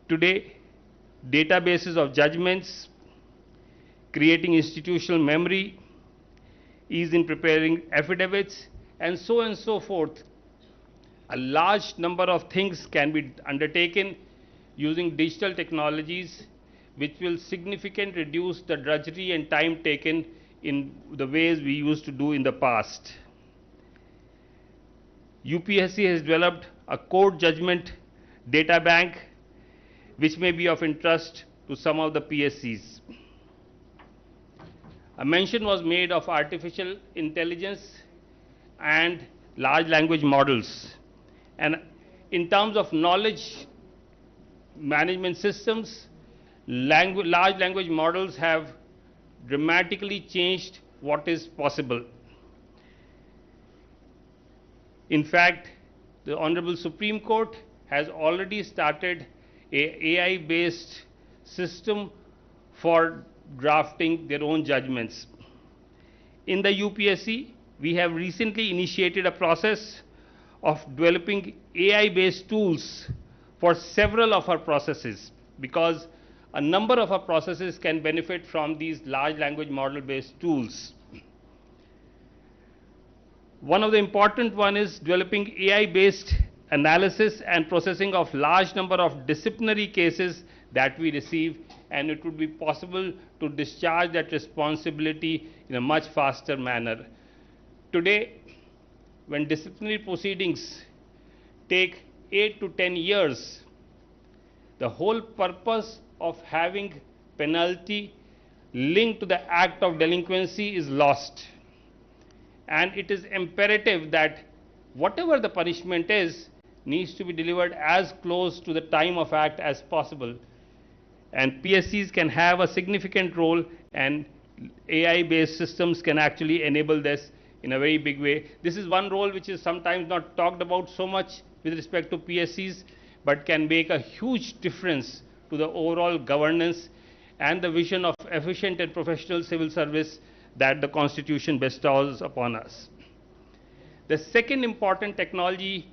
Speaker 15: Today, databases of judgments, creating institutional memory, ease in preparing affidavits, and so forth. A large number of things can be undertaken using digital technologies, which will significantly reduce the drudgery and time taken in the ways we used to do in the past. UPSC has developed a court judgment data bank, which may be of interest to some of the PSCs. A mention was made of artificial intelligence and large language models. And in terms of knowledge management systems, large language models have dramatically changed what is possible. In fact, the Honorable Supreme Court has already started an AI-based system for drafting their own judgments. In the UPSC, we have recently initiated a process of developing AI-based tools for several of our processes, because a number of our processes can benefit from these large language model-based tools. One of the important one is developing AI-based analysis and processing of large number of disciplinary cases that we receive, and it would be possible to discharge that responsibility in a much faster manner. Today, when disciplinary proceedings take 8 to 10 years, the whole purpose of having penalty linked to the act of delinquency is lost. And it is imperative that whatever the punishment is, needs to be delivered as close to the time of act as possible. And PSCs can have a significant role, and AI-based systems can actually enable this in a very big way. This is one role which is sometimes not talked about so much with respect to PSCs, but can make a huge difference to the overall governance and the vision of efficient and professional civil service that the Constitution bestows upon us. The second important technology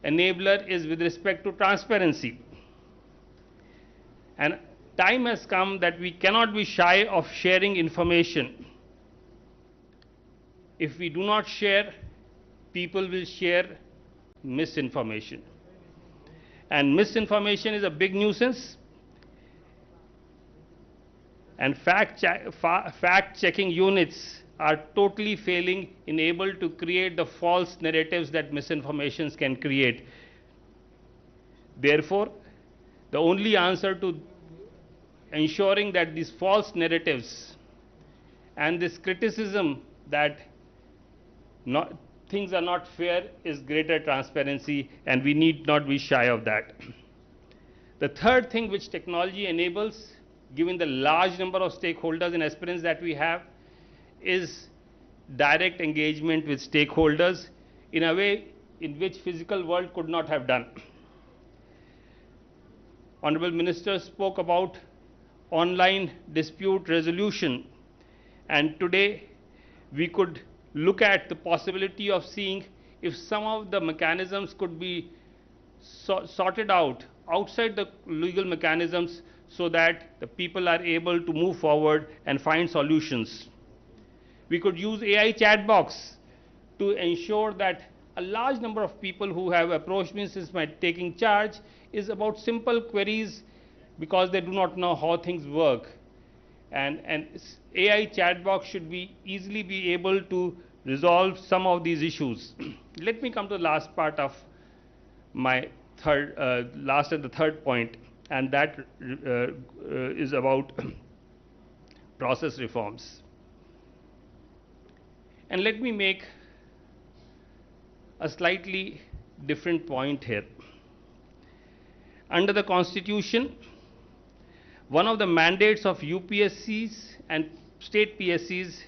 Speaker 15: enabler is with respect to transparency. And time has come that we cannot be shy of sharing information. If we do not share, people will share misinformation. And misinformation is a big nuisance. And fact-checking units are totally failing in able to create the false narratives that misinformations can create. Therefore, the only answer to ensuring that these false narratives and this criticism that things are not fair is greater transparency, and we need not be shy of that. The third thing which technology enables, given the large number of stakeholders and aspirants that we have, is direct engagement with stakeholders in a way in which physical world could not have done. Honorable Minister spoke about online dispute resolution, and today we could look at the possibility of seeing if some of the mechanisms could be sorted out outside the legal mechanisms so that the people are able to move forward and find solutions. We could use AI chat box to ensure that a large number of people who have approached me since my taking charge is about simple queries because they do not know how things work. And AI chat box should be easily be able to resolve some of these issues. Let me come to the last part of my third point, and that is about process reforms. And let me make a slightly different point here. Under the Constitution, one of the mandates of UPSCs and state PSCs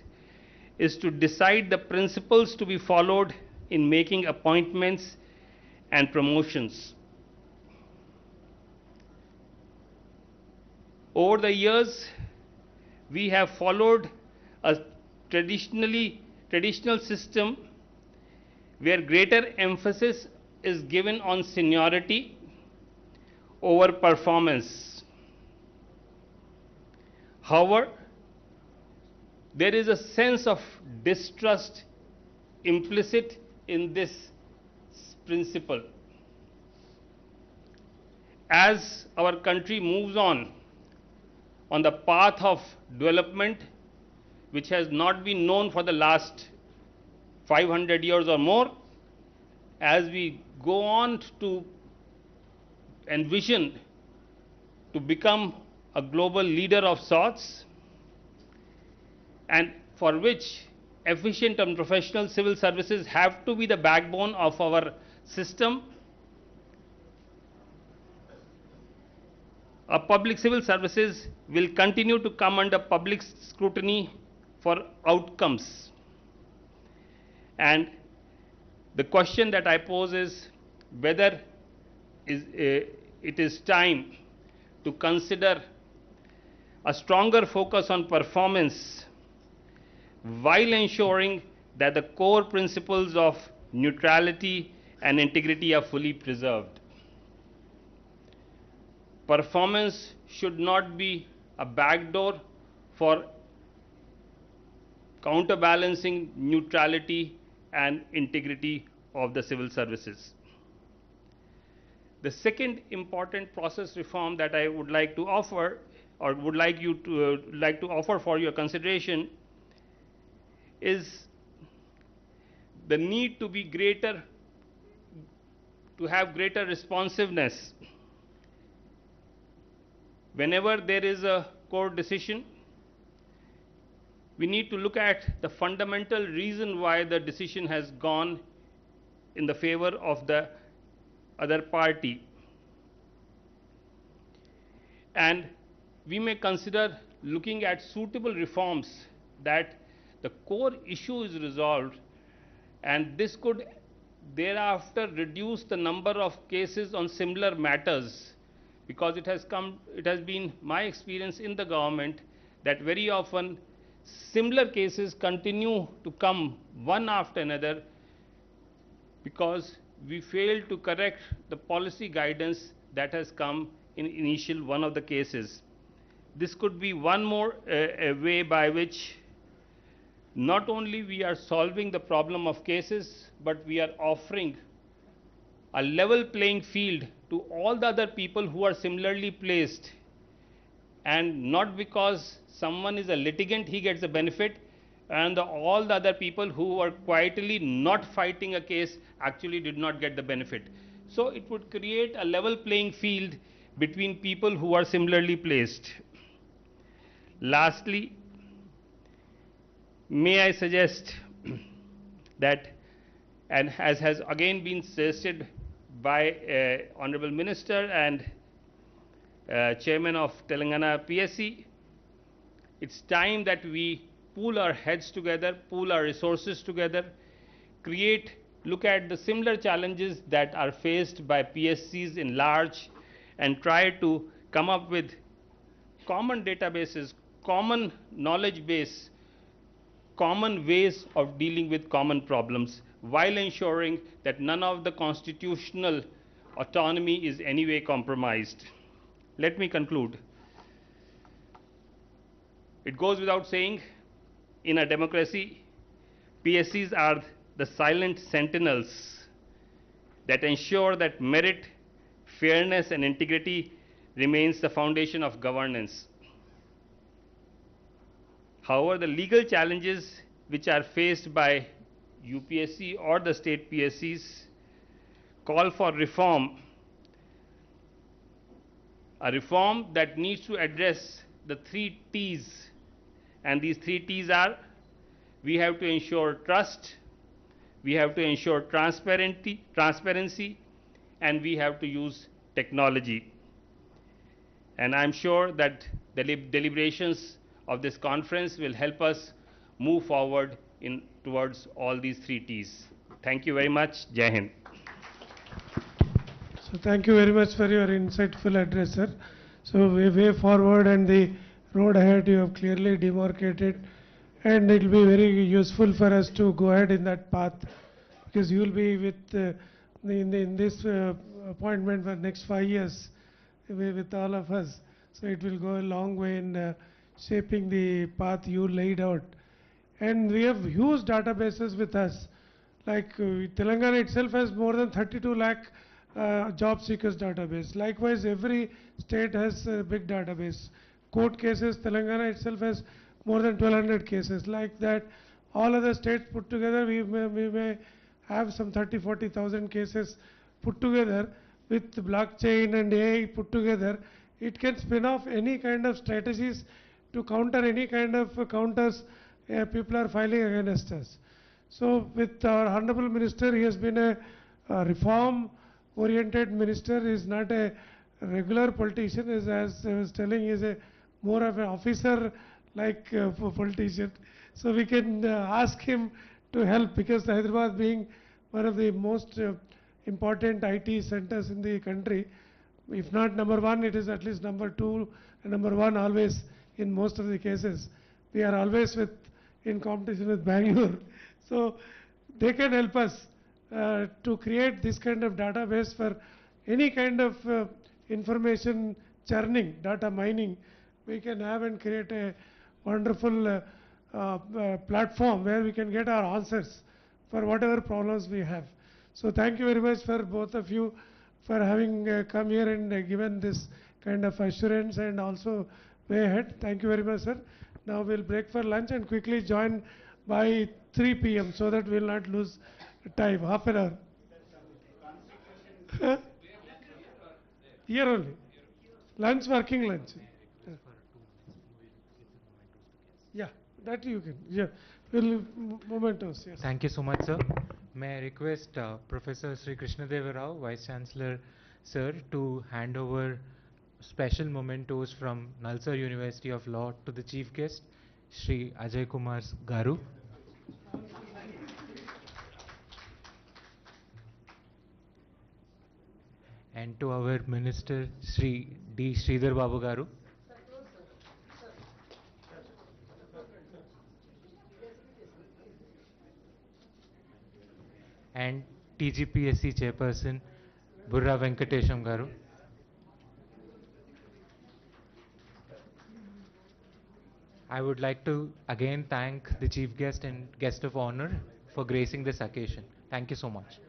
Speaker 15: is to decide the principles to be followed in making appointments and promotions. Over the years, we have followed a traditional system where greater emphasis is given on seniority over performance. However, there is a sense of distrust implicit in this principle. As our country moves on the path of development, which has not been known for the last 500 years or more, as we go on to envision to become a global leader of sorts, and for which efficient and professional civil services have to be the backbone of our system, our public civil services will continue to come under public scrutiny for outcomes. And the question that I pose is whether it is time to consider a stronger focus on performance while ensuring that the core principles of neutrality and integrity are fully preserved. Performance should not be a backdoor for counterbalancing neutrality and integrity of the civil services. The second important process reform that I would like to offer, or would like to offer for your consideration, is the need to be greater, to have greater responsiveness. Whenever there is a court decision, we need to look at the fundamental reason why the decision has gone in the favor of the other party. And we may consider looking at suitable reforms that the core issue is resolved, and this could thereafter reduce the number of cases on similar matters, because it has been my experience in the government that very often similar cases continue to come one after another because we fail to correct the policy guidance that has come in initial one of the cases. This could be one more way by which not only we are solving the problem of cases, but we are offering a level playing field to all the other people who are similarly placed, and not because someone is a litigant he gets a benefit and all the other people who are quietly not fighting a case actually did not get the benefit. So it would create a level playing field between people who are similarly placed. Lastly, may I suggest that, and as has again been suggested by Honorable Minister and Chairman of Telangana PSC, it's time that we pool our heads together, pool our resources together, look at the similar challenges that are faced by PSCs in large, and try to come up with common databases, common knowledge base, common ways of dealing with common problems, while ensuring that none of the constitutional autonomy is anyway compromised. Let me conclude. It goes without saying, in a democracy, PSCs are the silent sentinels that ensure that merit, fairness, and integrity remains the foundation of governance. However, the legal challenges which are faced by UPSC or the state PSCs call for reform, a reform that needs to address the 3 T's, and these 3 T's are: we have to ensure trust, we have to ensure transparency, and we have to use technology. And I'm sure that the deliberations of this conference will help us move forward towards all these 3 T's. Thank you very much. Jai Hind.
Speaker 2: So thank you very much for your insightful address, sir. So way forward and the road ahead you have clearly demarcated, and it will be very useful for us to go ahead in that path, because you will be with in this appointment for next 5 years with all of us. So it will go a long way in shaping the path you laid out. And we have huge databases with us. Like Telangana itself has more than 32 lakh job seekers database. Likewise, every state has a big database. Court cases, Telangana itself has more than 1200 cases. Like that, all other states put together, we may have some 30,000-40,000 cases put together. With blockchain and AI put together, it can spin off any kind of strategies to counter any kind of counters people are filing against us. So with our Honorable Minister, he has been a reform-oriented minister. He is not a regular politician. As I was telling, he is more of an officer-like politician. So we can ask him to help, because Hyderabad being one of the most important IT centers in the country, if not number 1, it is at least number 2 and number 1 always in most of the cases. We are always in competition with Bangalore. So they can help us to create this kind of database for any kind of information churning, data mining. We can have and create a wonderful platform where we can get our answers for whatever problems we have. So thank you very much for both of you for having come here and given this kind of assurance and also way ahead. Thank you very much, sir. Now we'll break for lunch and quickly join by 3 p.m. so that we will not lose time, half an hour. Huh? Here only. Lunch, working lunch. Yeah, that you can. Yeah, will mementos. Yes.
Speaker 16: Thank you so much, sir. May I request Professor Sri Krishnadeva Rao, Vice Chancellor, sir, to hand over special mementos from Nalsar University of Law to the Chief Guest, Sri Ajay Kumar Garu. And to our Minister, Sri D. Sridhar Babu Garu. And TGPSC Chairperson, Burra Venkatesham Garu. I would like to again thank the Chief Guest and Guest of Honor for gracing this occasion. Thank you so much.